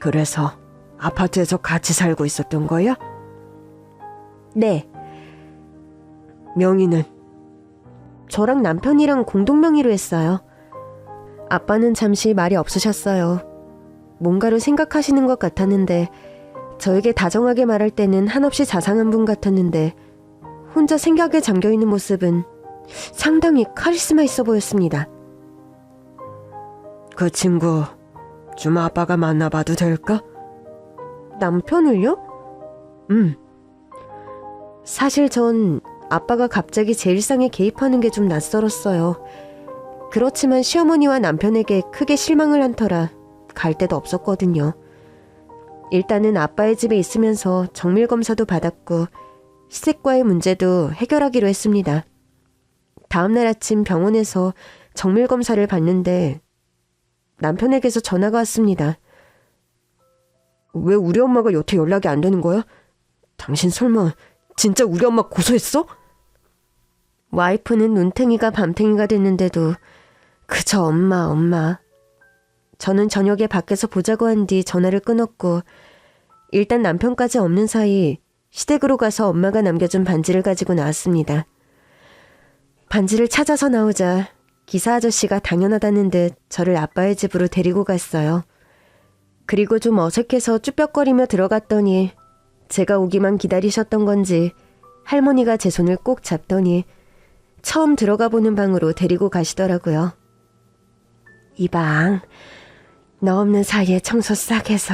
그래서 아파트에서 같이 살고 있었던 거야? 네. 명의는? 저랑 남편이랑 공동명의로 했어요. 아빠는 잠시 말이 없으셨어요. 뭔가를 생각하시는 것 같았는데 저에게 다정하게 말할 때는 한없이 자상한 분 같았는데 혼자 생각에 잠겨있는 모습은 상당히 카리스마 있어 보였습니다. 그 친구 좀 아빠가 만나봐도 될까? 남편을요? 사실 전 아빠가 갑자기 제 일상에 개입하는 게 좀 낯설었어요. 그렇지만 시어머니와 남편에게 크게 실망을 한 터라 갈 데도 없었거든요. 일단은 아빠의 집에 있으면서 정밀검사도 받았고 시댁과의 문제도 해결하기로 했습니다. 다음날 아침 병원에서 정밀검사를 받는데 남편에게서 전화가 왔습니다. 왜 우리 엄마가 여태 연락이 안 되는 거야? 당신 설마 진짜 우리 엄마 고소했어? 와이프는 눈탱이가 밤탱이가 됐는데도 그저 엄마. 저는 저녁에 밖에서 보자고 한 뒤 전화를 끊었고 일단 남편까지 없는 사이 시댁으로 가서 엄마가 남겨준 반지를 가지고 나왔습니다. 반지를 찾아서 나오자 기사 아저씨가 당연하다는 듯 저를 아빠의 집으로 데리고 갔어요. 그리고 좀 어색해서 쭈뼛거리며 들어갔더니 제가 오기만 기다리셨던 건지 할머니가 제 손을 꼭 잡더니 처음 들어가 보는 방으로 데리고 가시더라고요. 이 방, 너 없는 사이에 청소 싹 해서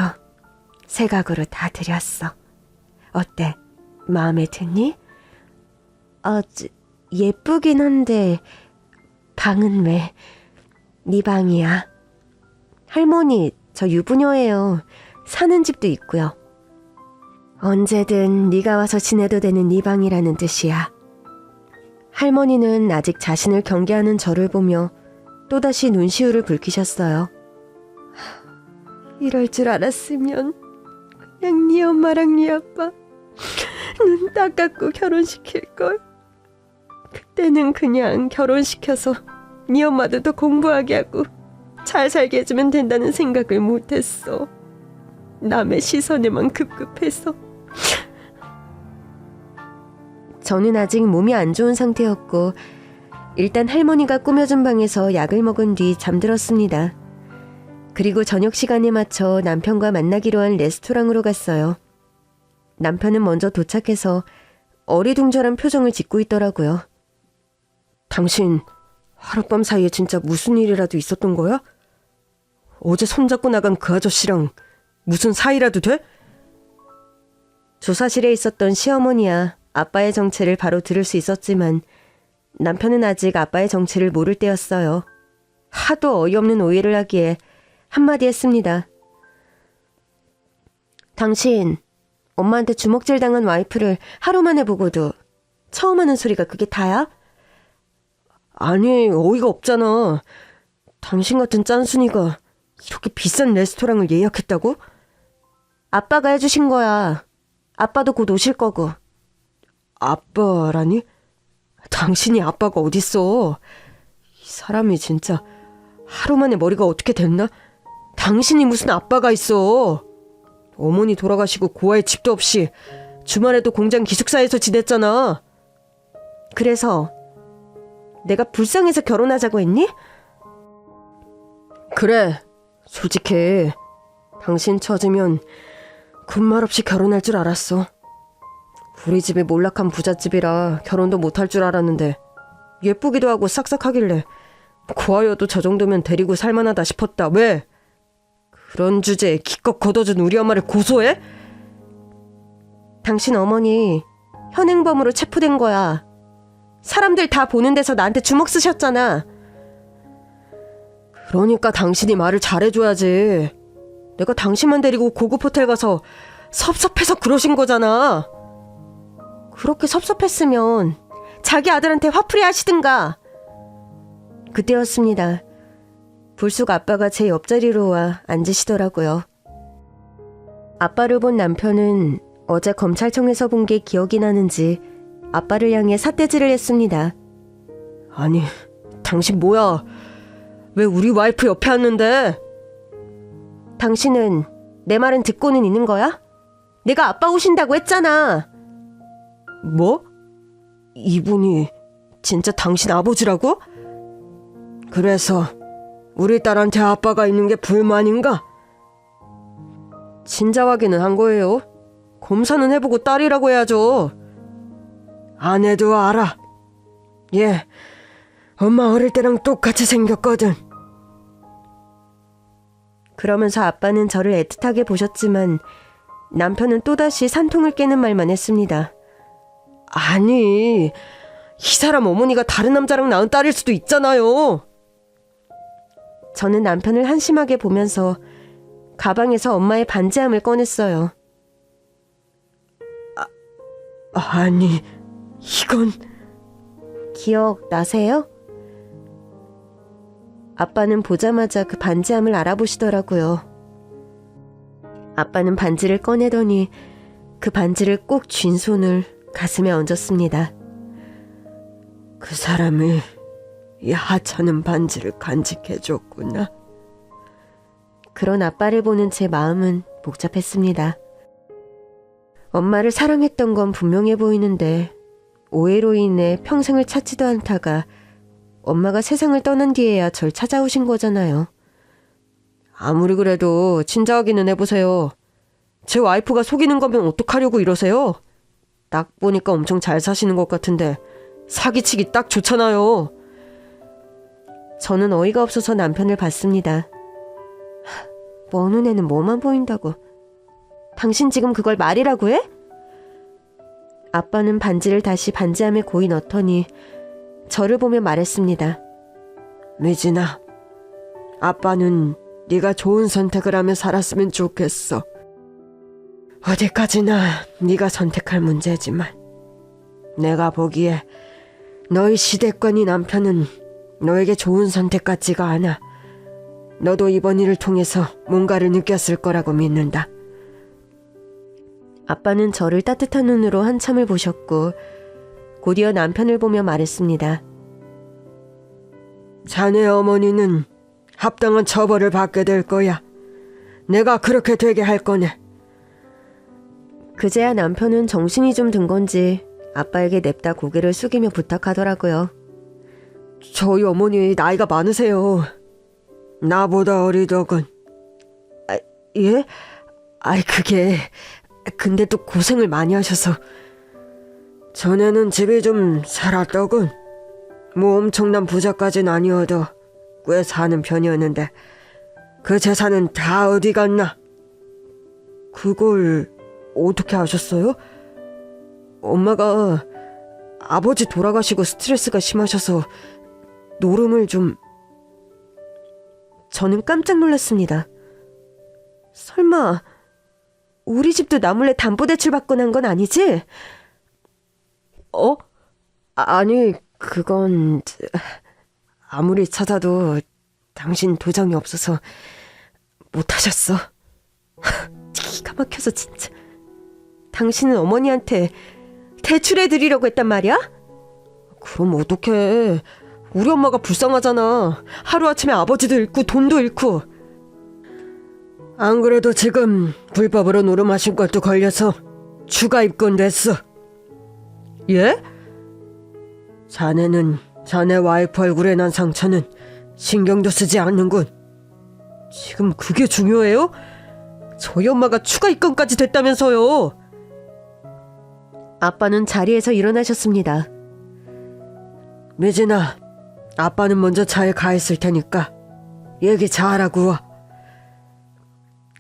새 가구로 다 들였어. 어때? 마음에 드니? 예쁘긴 한데 방은 왜? 네 방이야. 할머니, 저 유부녀예요. 사는 집도 있고요. 언제든 네가 와서 지내도 되는 네 방이라는 뜻이야. 할머니는 아직 자신을 경계하는 저를 보며 또다시 눈시울을 붉히셨어요. 이럴 줄 알았으면 그냥 네 엄마랑 네 아빠 눈 딱 감고 결혼시킬걸. 그때는 그냥 결혼시켜서 네 엄마도 더 공부하게 하고 잘 살게 해주면 된다는 생각을 못했어. 남의 시선에만 급급해서. 저는 아직 몸이 안 좋은 상태였고 일단 할머니가 꾸며준 방에서 약을 먹은 뒤 잠들었습니다. 그리고 저녁 시간에 맞춰 남편과 만나기로 한 레스토랑으로 갔어요. 남편은 먼저 도착해서 어리둥절한 표정을 짓고 있더라고요. 당신 하룻밤 사이에 진짜 무슨 일이라도 있었던 거야? 어제 손잡고 나간 그 아저씨랑 무슨 사이라도 돼? 조사실에 있었던 시어머니야 아빠의 정체를 바로 들을 수 있었지만 남편은 아직 아빠의 정체를 모를 때였어요. 하도 어이없는 오해를 하기에 한마디 했습니다. 당신, 엄마한테 주먹질 당한 와이프를 하루 만에 보고도 처음 하는 소리가 그게 다야? 아니, 어이가 없잖아. 당신 같은 짠순이가 이렇게 비싼 레스토랑을 예약했다고? 아빠가 해주신 거야. 아빠도 곧 오실 거고. 아빠라니? 당신이 아빠가 어딨어? 이 사람이 진짜 하루 만에 머리가 어떻게 됐나? 당신이 무슨 아빠가 있어? 어머니 돌아가시고 고아의 집도 없이 주말에도 공장 기숙사에서 지냈잖아. 그래서 내가 불쌍해서 결혼하자고 했니? 그래, 솔직히 당신 처지면 군말 없이 결혼할 줄 알았어. 우리 집이 몰락한 부잣집이라 결혼도 못할 줄 알았는데 예쁘기도 하고 싹싹하길래 고아여도 저 정도면 데리고 살만하다 싶었다. 왜? 그런 주제에 기껏 걷어준 우리 엄마를 고소해? 당신 어머니 현행범으로 체포된 거야. 사람들 다 보는 데서 나한테 주먹 쓰셨잖아. 그러니까 당신이 말을 잘해줘야지. 내가 당신만 데리고 고급 호텔 가서 섭섭해서 그러신 거잖아. 그렇게 섭섭했으면 자기 아들한테 화풀이 하시든가. 그때였습니다. 불쑥 아빠가 제 옆자리로 와 앉으시더라고요. 아빠를 본 남편은 어제 검찰청에서 본 게 기억이 나는지 아빠를 향해 삿대질을 했습니다. 아니, 당신 뭐야? 왜 우리 와이프 옆에 앉는데? 당신은 내 말은 듣고는 있는 거야? 내가 아빠 오신다고 했잖아. 뭐? 이분이 진짜 당신 아버지라고? 그래서 우리 딸한테 아빠가 있는 게 불만인가? 진짜 확인은 한 거예요. 검사는 해보고 딸이라고 해야죠. 아내도 알아. 예, 엄마 어릴 때랑 똑같이 생겼거든. 그러면서 아빠는 저를 애틋하게 보셨지만 남편은 또다시 산통을 깨는 말만 했습니다. 아니, 이 사람 어머니가 다른 남자랑 낳은 딸일 수도 있잖아요. 저는 남편을 한심하게 보면서 가방에서 엄마의 반지함을 꺼냈어요. 아니, 이건... 기억 나세요? 아빠는 보자마자 그 반지함을 알아보시더라고요. 아빠는 반지를 꺼내더니 그 반지를 꼭 쥔 손을 가슴에 얹었습니다. 그 사람이 이 하찮은 반지를 간직해줬구나. 그런 아빠를 보는 제 마음은 복잡했습니다. 엄마를 사랑했던 건 분명해 보이는데 오해로 인해 평생을 찾지도 않다가 엄마가 세상을 떠난 뒤에야 절 찾아오신 거잖아요. 아무리 그래도 진작하기는 해보세요. 제 와이프가 속이는 거면 어떡하려고 이러세요? 딱 보니까 엄청 잘 사시는 것 같은데 사기치기 딱 좋잖아요. 저는 어이가 없어서 남편을 봤습니다. 먼 눈에는 뭐만 보인다고. 당신 지금 그걸 말이라고 해? 아빠는 반지를 다시 반지함에 고이 넣더니 저를 보며 말했습니다. 미진아, 아빠는 네가 좋은 선택을 하며 살았으면 좋겠어. 어디까지나 네가 선택할 문제지만 내가 보기에 너희 시댁과 네 남편은 너에게 좋은 선택 같지가 않아. 너도 이번 일을 통해서 뭔가를 느꼈을 거라고 믿는다. 아빠는 저를 따뜻한 눈으로 한참을 보셨고 곧이어 남편을 보며 말했습니다. 자네 어머니는 합당한 처벌을 받게 될 거야. 내가 그렇게 되게 할 거네. 그제야 남편은 정신이 좀 든 건지 아빠에게 냅다 고개를 숙이며 부탁하더라고요. 저희 어머니 나이가 많으세요. 나보다 어리더군. 예? 그게... 근데 또 고생을 많이 하셔서. 전에는 집이 좀 살았더군. 뭐 엄청난 부자까진 아니어도 꽤 사는 편이었는데 그 재산은 다 어디 갔나? 그걸 어떻게 아셨어요? 엄마가 아버지 돌아가시고 스트레스가 심하셔서 노름을 좀... 저는 깜짝 놀랐습니다. 설마 우리 집도 나 몰래 담보대출 받고 난 건 아니지? 아니, 그건... 아무리 찾아도 당신 도장이 없어서 못하셨어. 기가 막혀서 진짜. 당신은 어머니한테 대출해드리려고 했단 말이야? 그럼 어떡해. 우리 엄마가 불쌍하잖아. 하루아침에 아버지도 잃고 돈도 잃고. 안 그래도 지금 불법으로 노름하신 것도 걸려서 추가 입건됐어. 예? 자네는 자네 와이프 얼굴에 난 상처는 신경도 쓰지 않는군. 지금 그게 중요해요? 저희 엄마가 추가 입건까지 됐다면서요. 아빠는 자리에서 일어나셨습니다. 미진아, 아빠는 먼저 차에 가 있을 테니까 얘기 잘하고 와.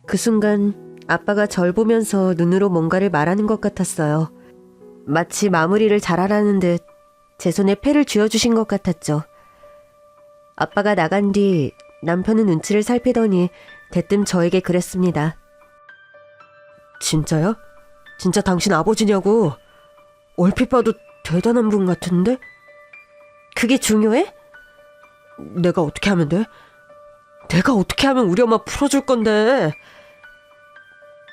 그 순간 아빠가 절 보면서 눈으로 뭔가를 말하는 것 같았어요. 마치 마무리를 잘하라는 듯 제 손에 패를 쥐어주신 것 같았죠. 아빠가 나간 뒤 남편은 눈치를 살피더니 대뜸 저에게 그랬습니다. 진짜야? 진짜 당신 아버지냐고. 얼핏 봐도 대단한 분 같은데? 그게 중요해? 내가 어떻게 하면 돼? 내가 어떻게 하면 우리 엄마 풀어줄 건데?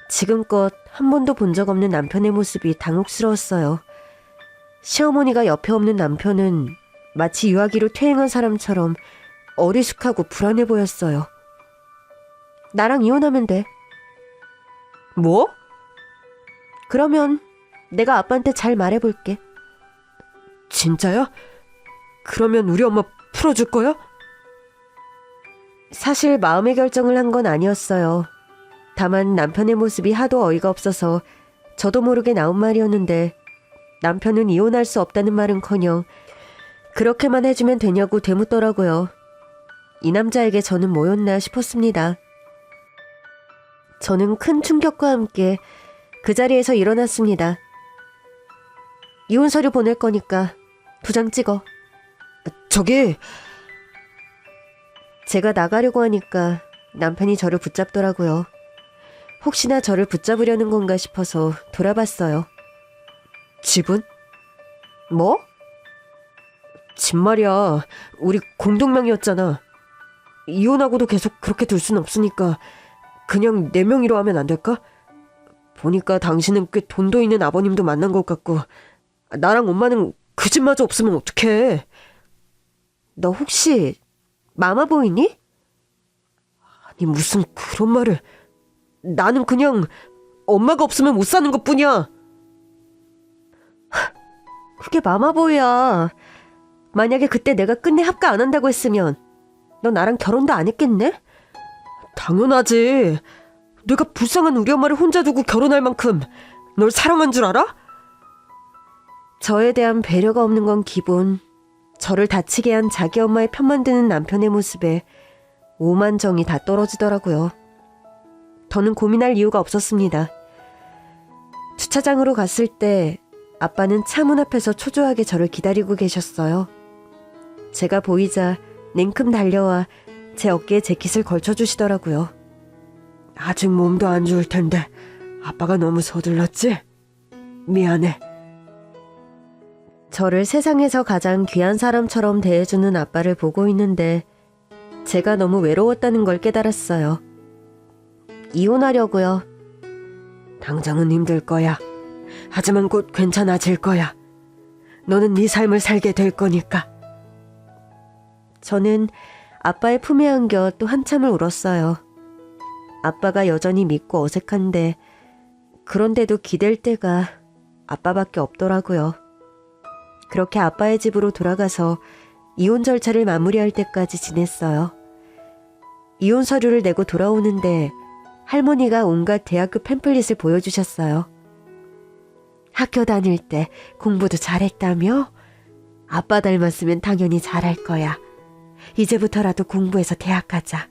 지금껏 한 번도 본 적 없는 남편의 모습이 당혹스러웠어요. 시어머니가 옆에 없는 남편은 마치 유아기로 퇴행한 사람처럼 어리숙하고 불안해 보였어요. 나랑 이혼하면 돼. 뭐? 그러면 내가 아빠한테 잘 말해볼게. 진짜야? 그러면 우리 엄마 풀어줄 거야? 사실 마음의 결정을 한 건 아니었어요. 다만 남편의 모습이 하도 어이가 없어서 저도 모르게 나온 말이었는데 남편은 이혼할 수 없다는 말은커녕 그렇게만 해주면 되냐고 되묻더라고요. 이 남자에게 저는 뭐였나 싶었습니다. 저는 큰 충격과 함께 그 자리에서 일어났습니다. 이혼 서류 보낼 거니까 2장 찍어. 저기... 제가 나가려고 하니까 남편이 저를 붙잡더라고요. 혹시나 저를 붙잡으려는 건가 싶어서 돌아봤어요. 집은? 뭐? 집 말이야. 우리 공동명의였잖아. 이혼하고도 계속 그렇게 둘 순 없으니까 그냥 내 명의로 하면 안 될까? 보니까 당신은 꽤 돈도 있는 아버님도 만난 것 같고 나랑 엄마는 그 집마저 없으면 어떡해. 너 혹시 마마보이니? 아니 무슨 그런 말을. 나는 그냥 엄마가 없으면 못 사는 것뿐이야. 그게 마마보이야. 만약에 그때 내가 끝내 합가 안 한다고 했으면 너 나랑 결혼도 안 했겠네? 당연하지. 내가 불쌍한 우리 엄마를 혼자 두고 결혼할 만큼 널 사랑한 줄 알아? 저에 대한 배려가 없는 건 기본. 저를 다치게 한 자기 엄마의 편만 드는 남편의 모습에 오만 정이 다 떨어지더라고요. 더는 고민할 이유가 없었습니다. 주차장으로 갔을 때 아빠는 차문 앞에서 초조하게 저를 기다리고 계셨어요. 제가 보이자 냉큼 달려와 제 어깨에 재킷을 걸쳐주시더라고요. 아직 몸도 안 좋을 텐데 아빠가 너무 서둘렀지? 미안해. 저를 세상에서 가장 귀한 사람처럼 대해주는 아빠를 보고 있는데 제가 너무 외로웠다는 걸 깨달았어요. 이혼하려고요. 당장은 힘들 거야. 하지만 곧 괜찮아질 거야. 너는 네 삶을 살게 될 거니까. 저는 아빠의 품에 안겨 또 한참을 울었어요. 아빠가 여전히 믿고 어색한데 그런데도 기댈 때가 아빠밖에 없더라고요. 그렇게 아빠의 집으로 돌아가서 이혼 절차를 마무리할 때까지 지냈어요. 이혼 서류를 내고 돌아오는데 할머니가 온갖 대학교 팸플릿을 보여주셨어요. 학교 다닐 때 공부도 잘했다며? 아빠 닮았으면 당연히 잘할 거야. 이제부터라도 공부해서 대학 가자.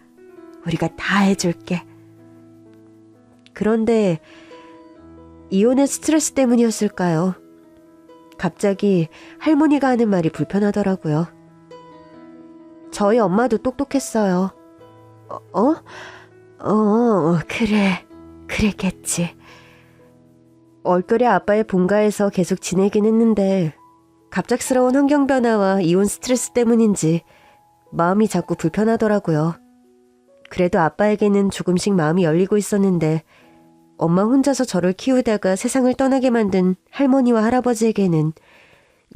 우리가 다 해줄게. 그런데 이혼의 스트레스 때문이었을까요? 갑자기 할머니가 하는 말이 불편하더라고요. 저희 엄마도 똑똑했어요. 그래. 그랬겠지. 얼떨에 아빠의 본가에서 계속 지내긴 했는데 갑작스러운 환경 변화와 이혼 스트레스 때문인지 마음이 자꾸 불편하더라고요. 그래도 아빠에게는 조금씩 마음이 열리고 있었는데 엄마 혼자서 저를 키우다가 세상을 떠나게 만든 할머니와 할아버지에게는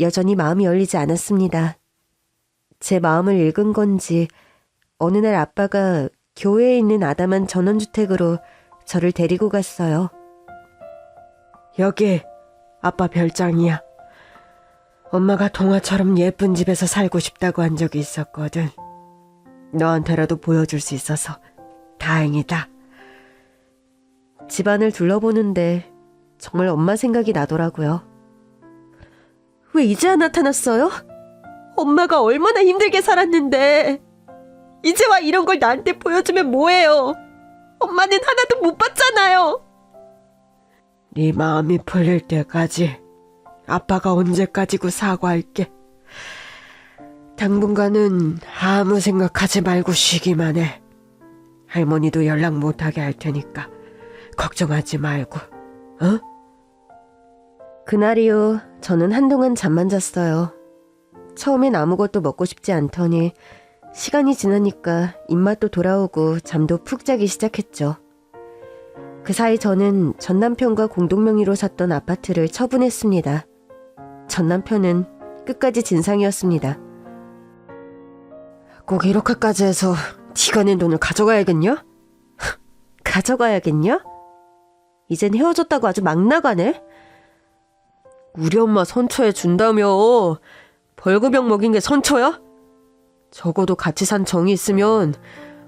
여전히 마음이 열리지 않았습니다. 제 마음을 읽은 건지 어느 날 아빠가 교회에 있는 아담한 전원주택으로 저를 데리고 갔어요. 여기 아빠 별장이야. 엄마가 동화처럼 예쁜 집에서 살고 싶다고 한 적이 있었거든. 너한테라도 보여줄 수 있어서 다행이다. 집안을 둘러보는데 정말 엄마 생각이 나더라고요. 왜 이제야 나타났어요? 엄마가 얼마나 힘들게 살았는데 이제 와 이런 걸 나한테 보여주면 뭐해요? 엄마는 하나도 못 봤잖아요. 네 마음이 풀릴 때까지 아빠가 언제까지고 사과할게. 당분간은 아무 생각하지 말고 쉬기만 해. 할머니도 연락 못하게 할 테니까 걱정하지 말고, 어? 그날 이후 저는 한동안 잠만 잤어요. 처음엔 아무것도 먹고 싶지 않더니 시간이 지나니까 입맛도 돌아오고 잠도 푹 자기 시작했죠. 그 사이 저는 전 남편과 공동명의로 샀던 아파트를 처분했습니다. 전 남편은 끝까지 진상이었습니다. 꼭 이렇게까지 해서 네가 낸 돈을 가져가야겠냐? 가져가야겠냐? 이젠 헤어졌다고 아주 막 나가네? 우리 엄마 선처해 준다며. 벌금형 먹인 게 선처야? 적어도 같이 산 정이 있으면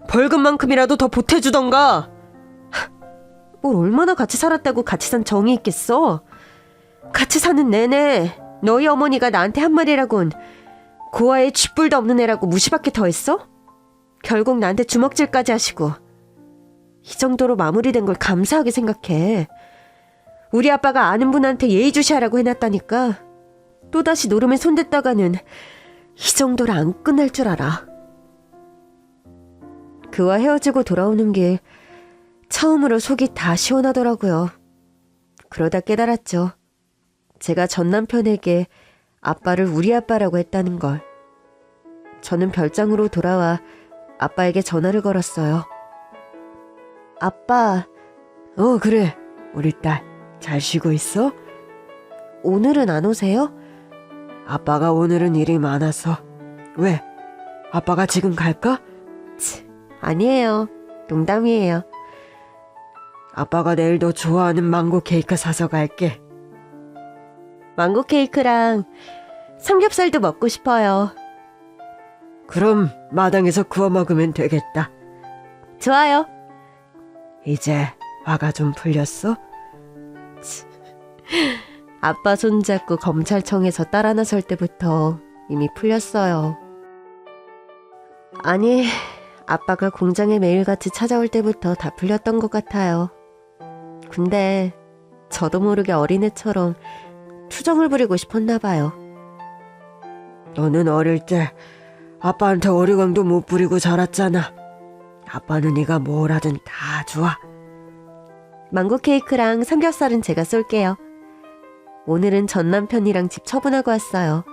벌금만큼이라도 더 보태주던가. 뭘 얼마나 같이 살았다고 같이 산 정이 있겠어? 같이 사는 내내 너희 어머니가 나한테 한 말이라곤 고아에 쥐뿔도 없는 애라고 무시밖에 더 했어? 결국 나한테 주먹질까지 하시고. 이 정도로 마무리된 걸 감사하게 생각해. 우리 아빠가 아는 분한테 예의주시하라고 해놨다니까. 또다시 노름에 손댔다가는 이 정도로 안 끝날 줄 알아. 그와 헤어지고 돌아오는 길 처음으로 속이 다 시원하더라고요. 그러다 깨달았죠. 제가 전 남편에게 아빠를 우리 아빠라고 했다는 걸. 저는 별장으로 돌아와 아빠에게 전화를 걸었어요. 아빠. 그래. 우리 딸 잘 쉬고 있어? 오늘은 안 오세요? 아빠가 오늘은 일이 많아서. 왜? 아빠가 지금 갈까? 아니에요. 농담이에요. 아빠가 내일 너 좋아하는 망고 케이크 사서 갈게. 망고 케이크랑 삼겹살도 먹고 싶어요. 그럼 마당에서 구워 먹으면 되겠다. 좋아요. 이제 화가 좀 풀렸어? 아빠 손잡고 검찰청에서 따라 나설 때부터 이미 풀렸어요. 아니, 아빠가 공장에 매일같이 찾아올 때부터 다 풀렸던 것 같아요. 근데 저도 모르게 어린애처럼 투정을 부리고 싶었나 봐요. 너는 어릴 때 아빠한테 어리광도 못 부리고 자랐잖아. 아빠는 네가 뭘 하든 다 좋아. 망고 케이크랑 삼겹살은 제가 쏠게요. 오늘은 전 남편이랑 집 처분하고 왔어요.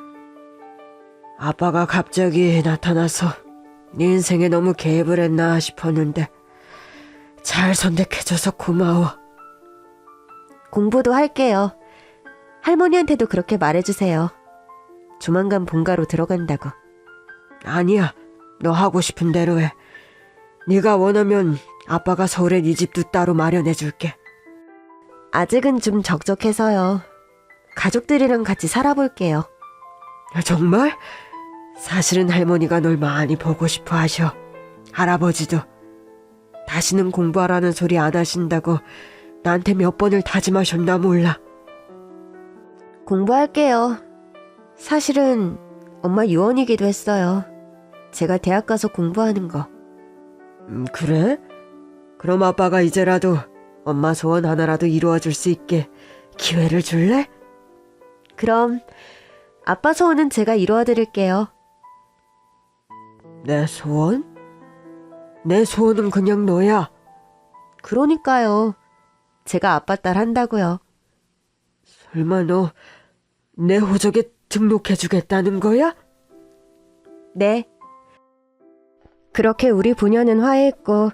아빠가 갑자기 나타나서 네 인생에 너무 개입을 했나 싶었는데 잘 선택해줘서 고마워. 공부도 할게요. 할머니한테도 그렇게 말해주세요. 조만간 본가로 들어간다고. 아니야. 너 하고 싶은 대로 해. 네가 원하면 아빠가 서울에 네 집도 따로 마련해줄게. 아직은 좀 적적해서요. 가족들이랑 같이 살아볼게요. 정말? 사실은 할머니가 널 많이 보고 싶어 하셔. 할아버지도. 다시는 공부하라는 소리 안 하신다고 나한테 몇 번을 다짐하셨나 몰라. 공부할게요. 사실은 엄마 유언이기도 했어요. 제가 대학 가서 공부하는 거. 그래? 그럼 아빠가 이제라도 엄마 소원 하나라도 이루어줄 수 있게 기회를 줄래? 그럼 아빠 소원은 제가 이루어드릴게요. 내 소원? 내 소원은 그냥 너야. 그러니까요. 제가 아빠 딸 한다고요. 설마 너 내 호적에 등록해주겠다는 거야? 네. 그렇게 우리 부녀는 화해했고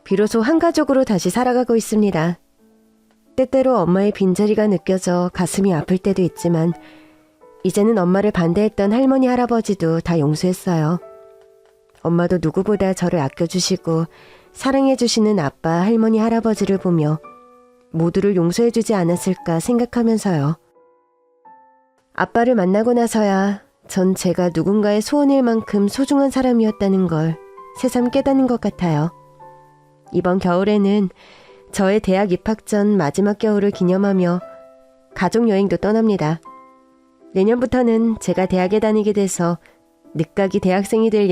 비로소 한 가족으로 다시 살아가고 있습니다. 때때로 엄마의 빈자리가 느껴져 가슴이 아플 때도 있지만 이제는 엄마를 반대했던 할머니 할아버지도 다 용서했어요. 엄마도 누구보다 저를 아껴주시고 사랑해주시는 아빠 할머니 할아버지를 보며 모두를 용서해주지 않았을까 생각하면서요. 아빠를 만나고 나서야 전 제가 누군가의 소원일 만큼 소중한 사람이었다는 걸 새삼 깨닫는 것 같아요. 이번 겨울에는 저의 대학 입학 전 마지막 겨울을 기념하며 가족여행도 떠납니다. 내년부터는 제가 대학에 다니게 돼서 늦가기 대학생이 될